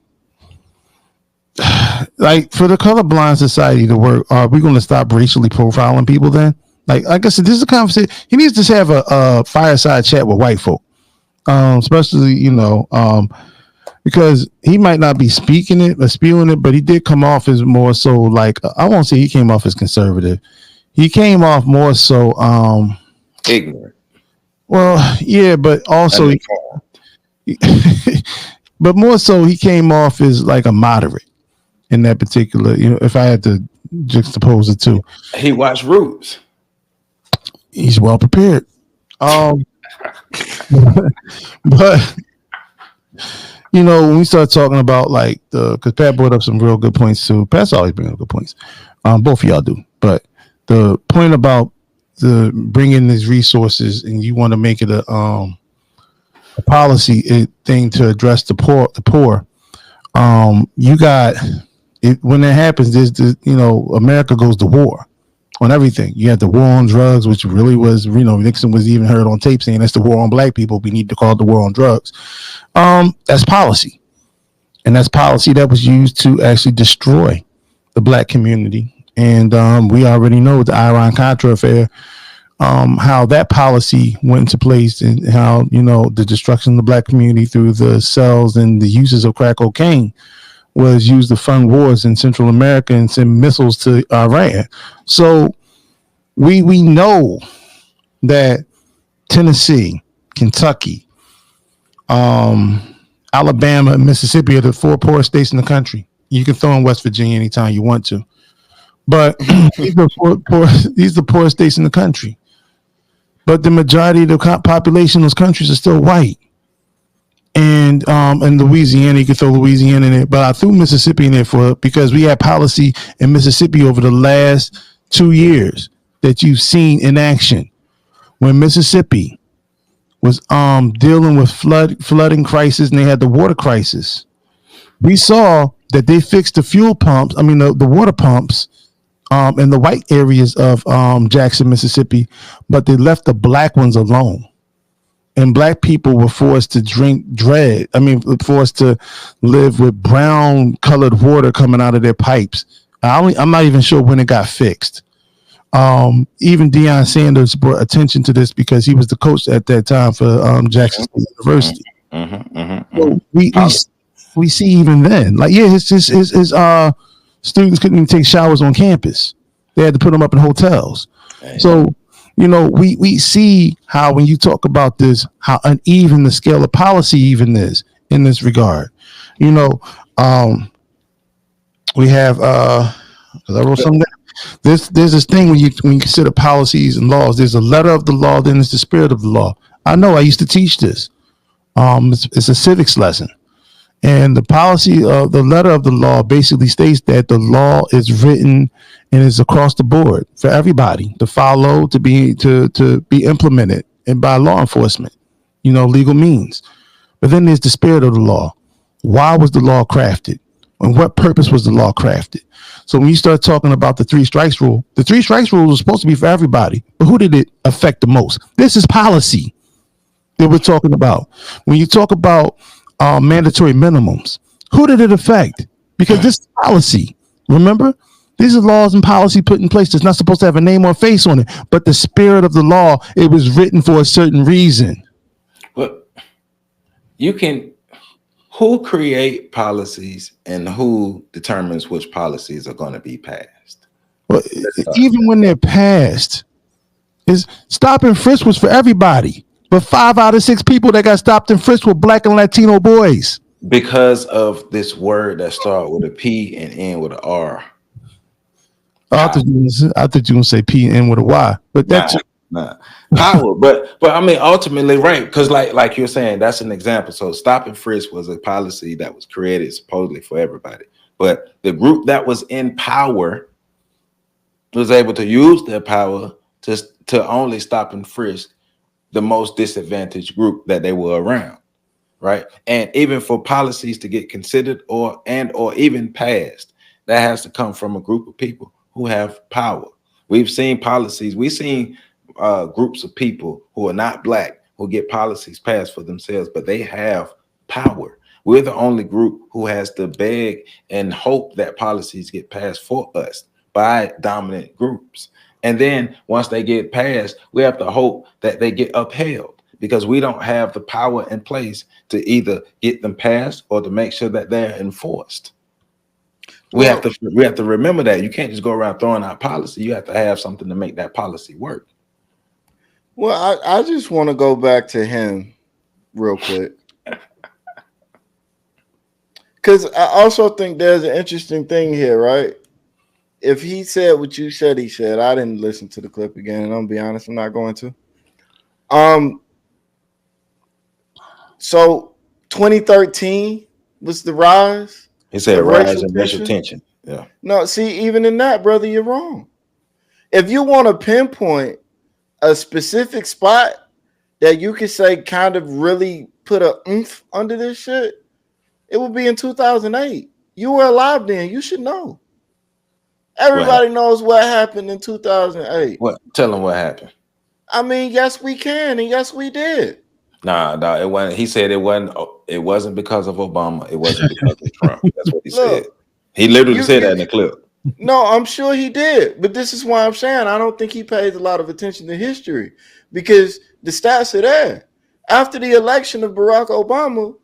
[SPEAKER 7] Like for the colorblind society to work, are we going to stop racially profiling people then? Like I said, this is a conversation. He needs to have a fireside chat with white folk, especially because he might not be speaking it or spewing it, but he did come off as more so like, I won't say he came off as conservative. He came off more so
[SPEAKER 6] ignorant.
[SPEAKER 7] Well, yeah, but also but more so he came off as like a moderate in that particular, if I had to juxtapose the two.
[SPEAKER 6] He watched Roots.
[SPEAKER 7] He's well prepared. But when we start talking about like because Pat brought up some real good points too. Pat's always bringing up good points. Both of y'all do. But the point about the bringing these resources and you want to make it a policy thing to address the poor. You got it when that happens. There's America goes to war on everything. You had the war on drugs, which really was, Nixon was even heard on tape saying that's the war on black people. We need to call it the war on drugs. That's policy. And that's policy that was used to actually destroy the black community. And we already know the Iran-Contra affair, how that policy went into place and how, the destruction of the black community through the cells and the uses of crack cocaine was used to fund wars in Central America and send missiles to Iran. So we know that Tennessee, Kentucky, Alabama, and Mississippi are the 4 poorest states in the country. You can throw in West Virginia anytime you want to. But these are the poorest states in the country. But the majority of the population in those countries are still white. And in Louisiana, you can throw Louisiana in it. But I threw Mississippi in there because we had policy in Mississippi over the last 2 years that you've seen in action. When Mississippi was dealing with flooding crisis and they had the water crisis, we saw that they fixed the fuel pumps. The water pumps in the white areas of Jackson, Mississippi, but they left the black ones alone. And black people were forced to forced to live with brown colored water coming out of their pipes. I'm not even sure when it got fixed. Even Deion Sanders brought attention to this because he was the coach at that time for Jackson State University. So we see even then, like, his students couldn't even take showers on campus. They had to put them up in hotels. So, we see how when you talk about this, how uneven the scale of policy even is in this regard. We have, because I wrote something down. There's this thing when you consider policies and laws, there's a letter of the law, then there's the spirit of the law. I know I used to teach this. It's a civics lesson. And the policy of the letter of the law basically states that the law is written and is across the board for everybody to follow, to be implemented and by law enforcement, legal means. But then there's the spirit of the law. Why was the law crafted? And what purpose was the law crafted? So when you start talking about the 3 strikes rule, the 3 strikes rule was supposed to be for everybody. But who did it affect the most? This is policy that we're talking about. When you talk about mandatory minimums, who did it affect? Because this is policy. Remember, these are laws and policy put in place that's not supposed to have a name or face on it, but the spirit of the law, it was written for a certain reason.
[SPEAKER 6] But who create policies and who determines which policies are going to be passed?
[SPEAKER 7] Well, even when they're passed, is stop and frisk was for everybody. But 5 out of 6 people that got stopped and frisked were Black and Latino boys.
[SPEAKER 6] Because of this word that started with a P and end with an R.
[SPEAKER 7] Oh, I thought you were going to say P and N with a Y. But that's
[SPEAKER 6] power. But I mean, ultimately, right? Because like you're saying, that's an example. So stop and frisk was a policy that was created supposedly for everybody. But the group that was in power was able to use their power to only stop and frisk the most disadvantaged group that they were around, right? And even for policies to get considered or even passed, that has to come from a group of people who have power. We've seen policies, we've seen groups of people who are not Black who get policies passed for themselves, but they have power. We're the only group who has to beg and hope that policies get passed for us by dominant groups. And then once they get passed, we have to hope that they get upheld because we don't have the power in place to either get them passed or to make sure that they're enforced. We have to remember that you can't just go around throwing out policy. You have to have something to make that policy work.
[SPEAKER 8] Well, I just want to go back to him real quick. Because I also think there's an interesting thing here, right? If he said what you said he said, I didn't listen to the clip again, and I'll be honest, I'm not going to. So 2013 was the rise.
[SPEAKER 6] He said rise in racial tension. Yeah.
[SPEAKER 8] No, see, even in that, brother, you're wrong. If you want to pinpoint a specific spot that you could say kind of really put a oomph under this shit, it would be in 2008. You were alive then. You should know. Everybody knows what happened in 2008.
[SPEAKER 6] What? Tell them what happened.
[SPEAKER 8] I mean, yes, we can, and yes, we did.
[SPEAKER 6] Nah, it wasn't. He said it wasn't because of Obama. It wasn't because of Trump. That's what he said. He literally said that in the clip.
[SPEAKER 8] No, I'm sure he did. But this is why I'm saying I don't think he pays a lot of attention to history because the stats are there. After the election of Barack Obama,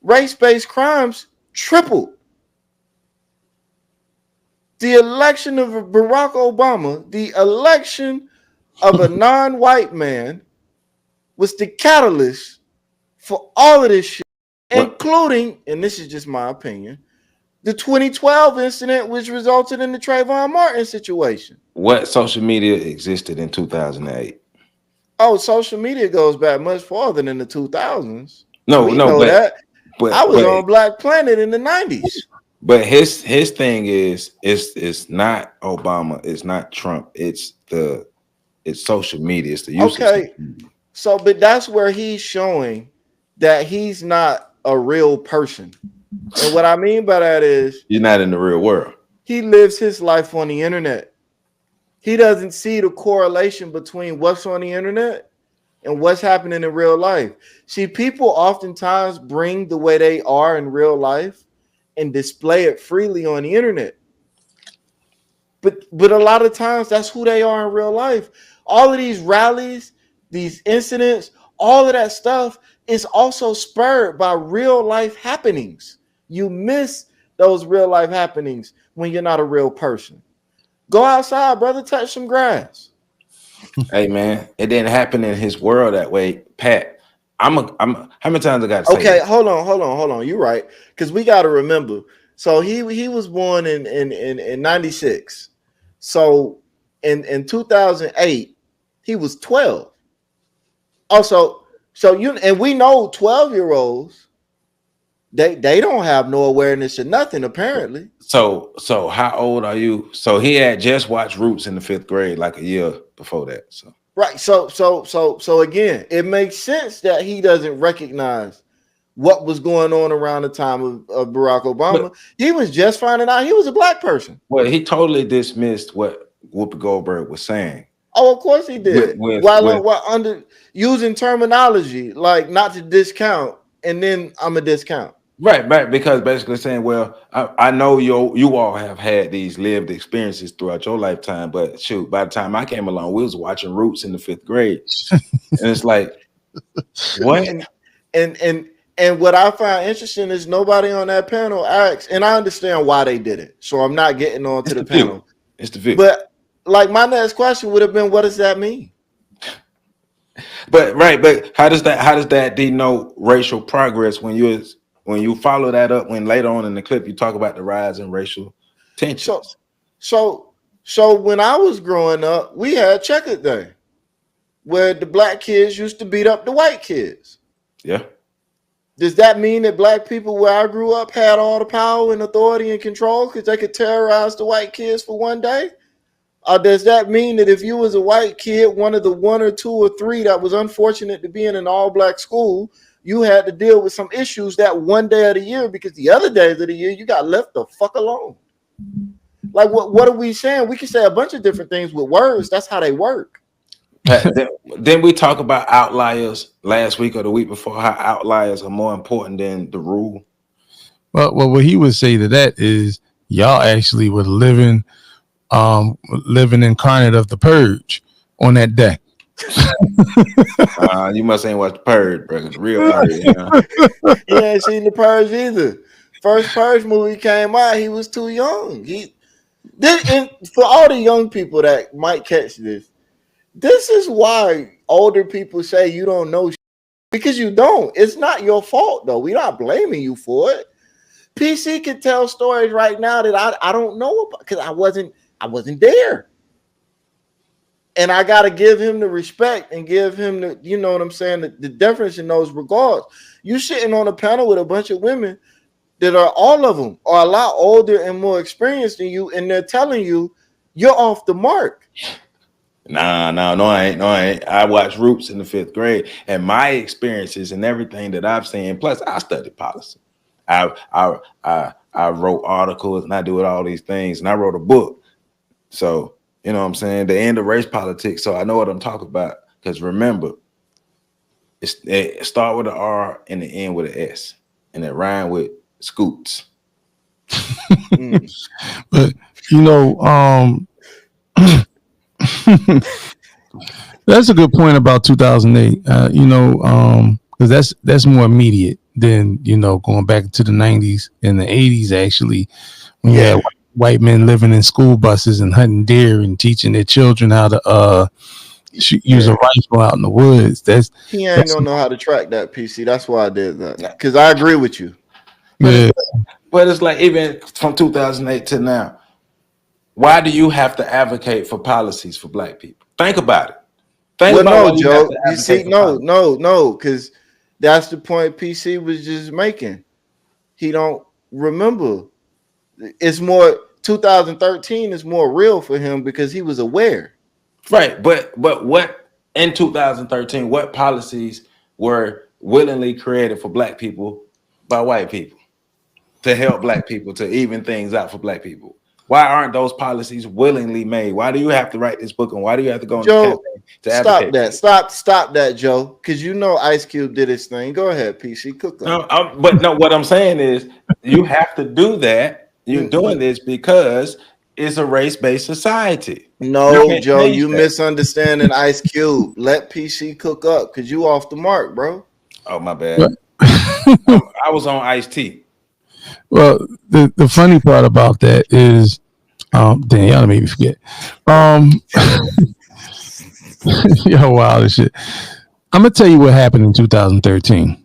[SPEAKER 8] race-based crimes tripled. The election of Barack Obama, the election of a non-white man, was the catalyst for all of this shit, including, and this is just my opinion, the 2012 incident which resulted in the Trayvon Martin situation.
[SPEAKER 6] What social media existed in 2008?
[SPEAKER 8] Oh, social media goes back much farther than the 2000s.
[SPEAKER 6] No,
[SPEAKER 8] but I was on Black Planet in the 90s.
[SPEAKER 6] But his thing is it's not Obama, it's not Trump, it's social media, it's the use of social media.
[SPEAKER 8] So, but that's where he's showing that he's not a real person. And what I mean by that is
[SPEAKER 6] you're not in the real world.
[SPEAKER 8] He lives his life on the internet. He doesn't see the correlation between what's on the internet and what's happening in real life. See, people oftentimes bring the way they are in real life and display it freely on the internet. But a lot of times that's who they are in real life. All of these rallies, these incidents, all of that stuff is also spurred by real life happenings. You miss those real life happenings when you're not a real person. Go outside, brother, touch some grass.
[SPEAKER 6] Hey man, it didn't happen in his world that way, Pat. I'm how many times I got to say
[SPEAKER 8] Okay, hold on. You're right. Because we got to remember. So he was born in 96. So in 2008, he was 12. Also, and we know 12-year-olds, they don't have no awareness of nothing, apparently.
[SPEAKER 6] So how old are you? So he had just watched Roots in the 5th grade, like a year before that. So
[SPEAKER 8] right. So again, it makes sense that he doesn't recognize what was going on around the time of Barack Obama. He was just finding out he was a black person.
[SPEAKER 6] Well, he totally dismissed what Whoopi Goldberg was saying.
[SPEAKER 8] Oh, of course he did. While under using terminology like not to discount, and then I'm a discount.
[SPEAKER 6] Right, because basically saying, well, I know you all have had these lived experiences throughout your lifetime, but shoot, by the time I came along, we was watching Roots in the 5th grade, and it's like, what?
[SPEAKER 8] And what I find interesting is nobody on that panel asked, and I understand why they did it, so I'm not getting on to the panel.
[SPEAKER 6] It's the view.
[SPEAKER 8] But like my next question would have been, what does that mean?
[SPEAKER 6] But how does that denote racial progress when you follow that up when later on in the clip you talk about the rise in racial tensions?
[SPEAKER 8] So when I was growing up, we had Checkered Day, where the black kids used to beat up the white kids.
[SPEAKER 6] Yeah.
[SPEAKER 8] Does that mean that black people where I grew up had all the power and authority and control because they could terrorize the white kids for one day? Or does that mean that if you was a white kid, one of the 1 or 2 or 3 that was unfortunate to be in an all-black school, you had to deal with some issues that one day of the year because the other days of the year you got left the fuck alone? Like what are we saying? We can say a bunch of different things with words. That's how they work.
[SPEAKER 6] Then we talk about outliers last week or the week before, how outliers are more important than the rule.
[SPEAKER 7] Well, what he would say to that is y'all actually were living incarnate of the purge on that day.
[SPEAKER 6] You must ain't watched the Purge, bro. The real Purge. You know?
[SPEAKER 8] He ain't seen the Purge either. First Purge movie came out, he was too young. And for all the young people that might catch this is why older people say you don't know because you don't. It's not your fault though. We're not blaming you for it. PC can tell stories right now that I don't know about because I wasn't there. And I gotta give him the respect and give him the, you know what I'm saying, the deference in those regards. You sitting on a panel with a bunch of women that are all of them are a lot older and more experienced than you, and they're telling you you're off the mark.
[SPEAKER 6] No, I ain't. I watched Roots in the 5th grade, and my experiences and everything that I've seen. Plus, I studied policy. I wrote articles and I do all these things, and I wrote a book. So you know what I'm saying, the end of race politics. So I know what I'm talking about. Because remember, it start with an R and the end with an S, and it rhyme with scoots.
[SPEAKER 7] But you know, that's a good point about 2008. You know, because that's more immediate than, you know, going back to the 90s and the 80s actually, when you had white men living in school buses and hunting deer and teaching their children how to use a rifle out in the woods.
[SPEAKER 8] He ain't gonna know how to track that, PC. That's why I did that. Because I agree with you.
[SPEAKER 6] But it's like even from 2008 to now, why do you have to advocate for policies for black people? Think about it.
[SPEAKER 8] No, Joe. You see, no, because that's the point PC was just making. He don't remember. It's more 2013 is more real for him because he was aware.
[SPEAKER 6] Right, but what in 2013, what policies were willingly created for black people by white people to help black people, to even things out for black people? Why aren't those policies willingly made? Why do you have to write this book, and why do you have to go on
[SPEAKER 8] Joe,
[SPEAKER 6] the campaign to advocate?
[SPEAKER 8] Stop that, Joe, because you know Ice Cube did his thing. Go ahead, PC, cook up.
[SPEAKER 6] What I'm saying is you have to do that. You're doing this because it's a race-based society.
[SPEAKER 8] No, Joe, you misunderstanding Ice Cube. Let PC cook up because you off the mark, bro.
[SPEAKER 6] Oh, my bad. I was on Ice-T.
[SPEAKER 7] Well, the funny part about that is, damn, y'all made me forget. Yo, wild as shit. I'm gonna tell you what happened in 2013.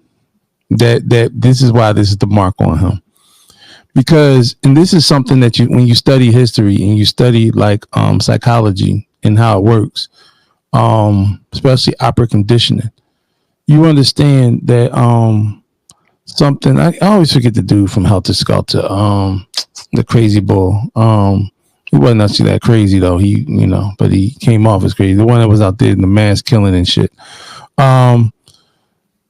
[SPEAKER 7] That this is why this is the mark on him. Because, and this is something that you, when you study history and you study like psychology and how it works, especially operant conditioning, you understand that something I always forget the dude from Helter Skelter, the crazy bull. He wasn't actually that crazy though. He, you know, but he came off as crazy. The one that was out there in the mass killing and shit.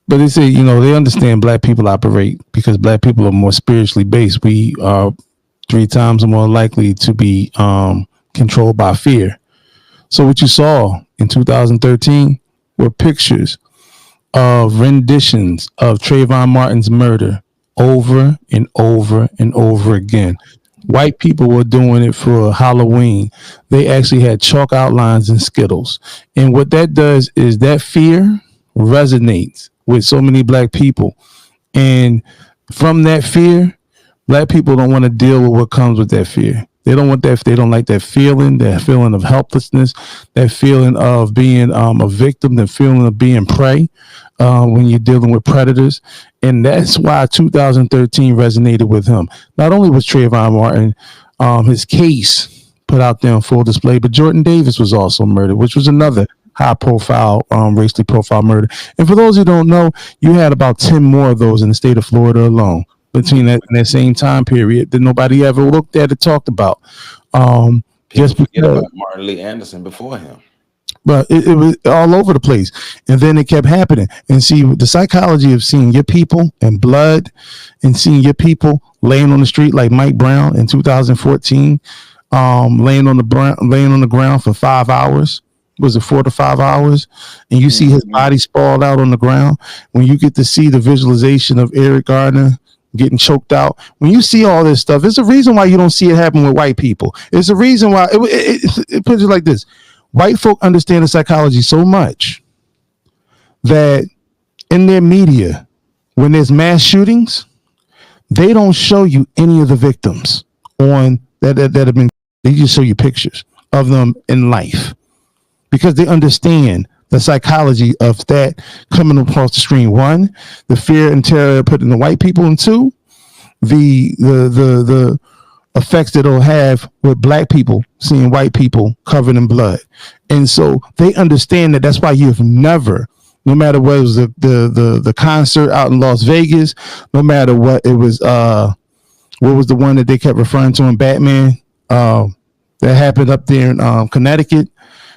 [SPEAKER 7] But they say, you know, they understand black people operate because black people are more spiritually based. We are 3 times more likely to be controlled by fear. So what you saw in 2013 were pictures of renditions of Trayvon Martin's murder over and over and over again. White people were doing it for Halloween. They actually had chalk outlines and Skittles. And what that does is that fear resonates with so many black people. And from that fear, black people don't want to deal with what comes with that fear. They don't want that. They don't like that feeling of helplessness, that feeling of being a victim, that feeling of being prey when you're dealing with predators. And that's why 2013 resonated with him. Not only was Trayvon Martin, his case put out there on full display, but Jordan Davis was also murdered, which was another high profile, racially profile murder. And for those who don't know, you had about 10 more of those in the state of Florida alone between that same time period that nobody ever looked at or talked about. Just
[SPEAKER 6] forget about Martin Lee Anderson before him.
[SPEAKER 7] But it was all over the place. And then it kept happening. And see, the psychology of seeing your people and blood and seeing your people laying on the street like Mike Brown in 2014, laying on the ground for 5 hours. Was it 4 to 5 hours? And you see his body sprawled out on the ground. When you get to see the visualization of Eric Gardner getting choked out, when you see all this stuff, there's a reason why you don't see it happen with white people. It's a reason why it puts it like this. White folk understand the psychology so much that in their media, when there's mass shootings, they don't show you any of the victims on that have been. They just show you pictures of them in life because they understand the psychology of that coming across the screen. One, the fear and terror put in the white people, and two, the effects that it'll have with black people seeing white people covered in blood. And so they understand that. That's why you've never, no matter what it was the concert out in Las Vegas, no matter what it was, what was the one that they kept referring to in Batman that happened up there in Connecticut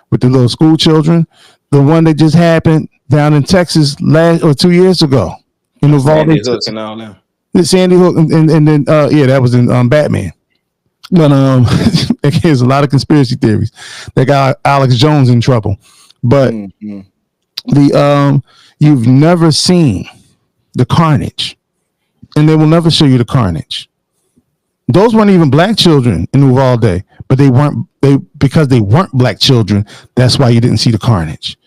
[SPEAKER 7] with the little school children, the one that just happened down in Texas 2 years ago in Uvalde,
[SPEAKER 6] Sandy Hook and all that.
[SPEAKER 7] The Sandy Hook, and then that was in Batman. But there's a lot of conspiracy theories that got Alex Jones in trouble. But you've never seen the carnage, and they will never show you the carnage. Those weren't even black children in Uvalde, but because they weren't black children. That's why you didn't see the carnage.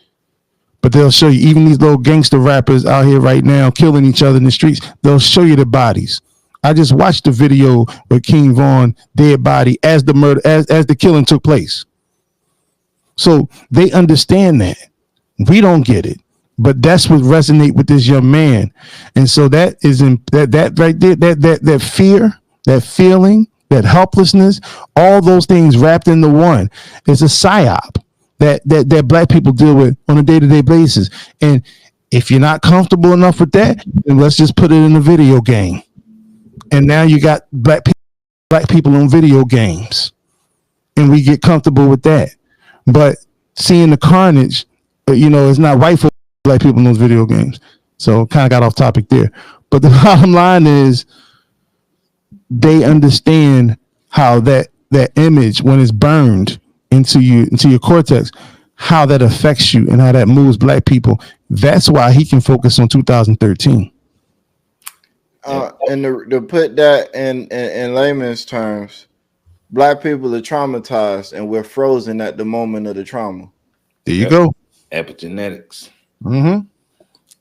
[SPEAKER 7] But they'll show you, even these little gangster rappers out here right now killing each other in the streets. They'll show you the bodies. I just watched the video with King Von dead body as the murder, as the killing took place. So they understand that. We don't get it, but that's what resonates with this young man. And so that is that right there, that fear, that feeling, that helplessness, all those things wrapped into one. It's a psyop that black people deal with on a day-to-day basis. And if you're not comfortable enough with that, then let's just put it in a video game. And now you got black people on video games, and we get comfortable with that. But seeing the carnage, it's not white folk, black people in those video games. So kind of got off topic there. But the bottom line is they understand how that image, when it's burned into your cortex, how that affects you and how that moves black people. That's why he can focus on 2013.
[SPEAKER 8] And to put that in layman's terms, black people are traumatized and we're frozen at the moment of the trauma.
[SPEAKER 7] There you go.
[SPEAKER 6] Epigenetics.
[SPEAKER 7] Mm-hmm.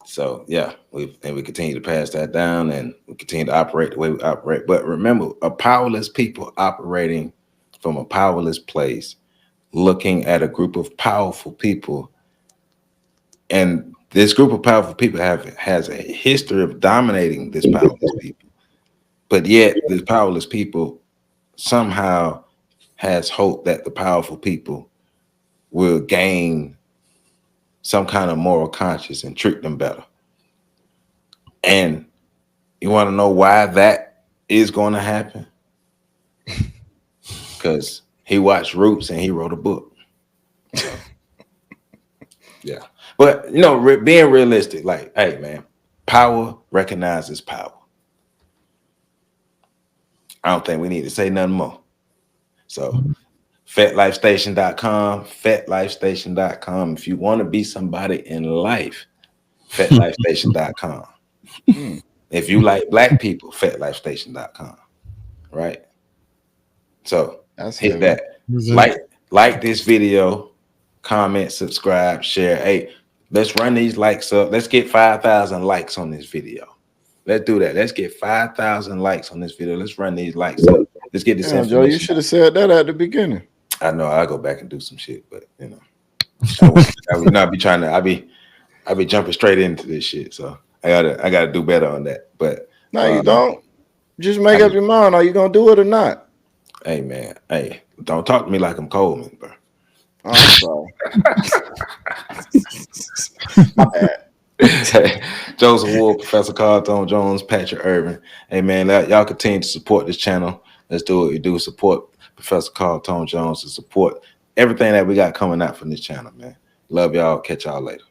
[SPEAKER 6] So yeah, we continue to pass that down, and we continue to operate the way we operate. But remember, a powerless people operating from a powerless place, looking at a group of powerful people, and this group of powerful people has a history of dominating this powerless people, but yet this powerless people somehow has hope that the powerful people will gain some kind of moral conscience and treat them better. And you want to know why that is going to happen? Because he watched Roots and he wrote a book. So, yeah. But, being realistic, like, hey, man, power recognizes power. I don't think we need to say nothing more. So, FetLifeStation.com, FetLifeStation.com. If you want to be somebody in life, FetLifeStation.com. If you like black people, FetLifeStation.com. Right? So, hit that. Like this video, comment, subscribe, share. Hey, let's run these likes up. Let's get 5,000 likes on this video. Let's do that. Let's get 5,000 likes on this video. Let's run these likes up. let's get this
[SPEAKER 8] Joe,
[SPEAKER 6] information.
[SPEAKER 8] you should have said that at the beginning.
[SPEAKER 6] I know I'll go back and do some shit, but you know, I would not be trying to. I be jumping straight into this shit. So I gotta do better on that. But
[SPEAKER 8] no, you don't. Just make up your mind. Are you gonna do it or not?
[SPEAKER 6] Hey man, hey, don't talk to me like I'm Coleman, bro.
[SPEAKER 8] Oh, I'm sorry. My bad.
[SPEAKER 6] Joseph Wolf, Professor Carl Tone Jones, Patrick Irvin. Hey man, y'all continue to support this channel. Let's do what we do. Support Professor Carl Tone Jones, to support everything that we got coming out from this channel, man. Love y'all. Catch y'all later.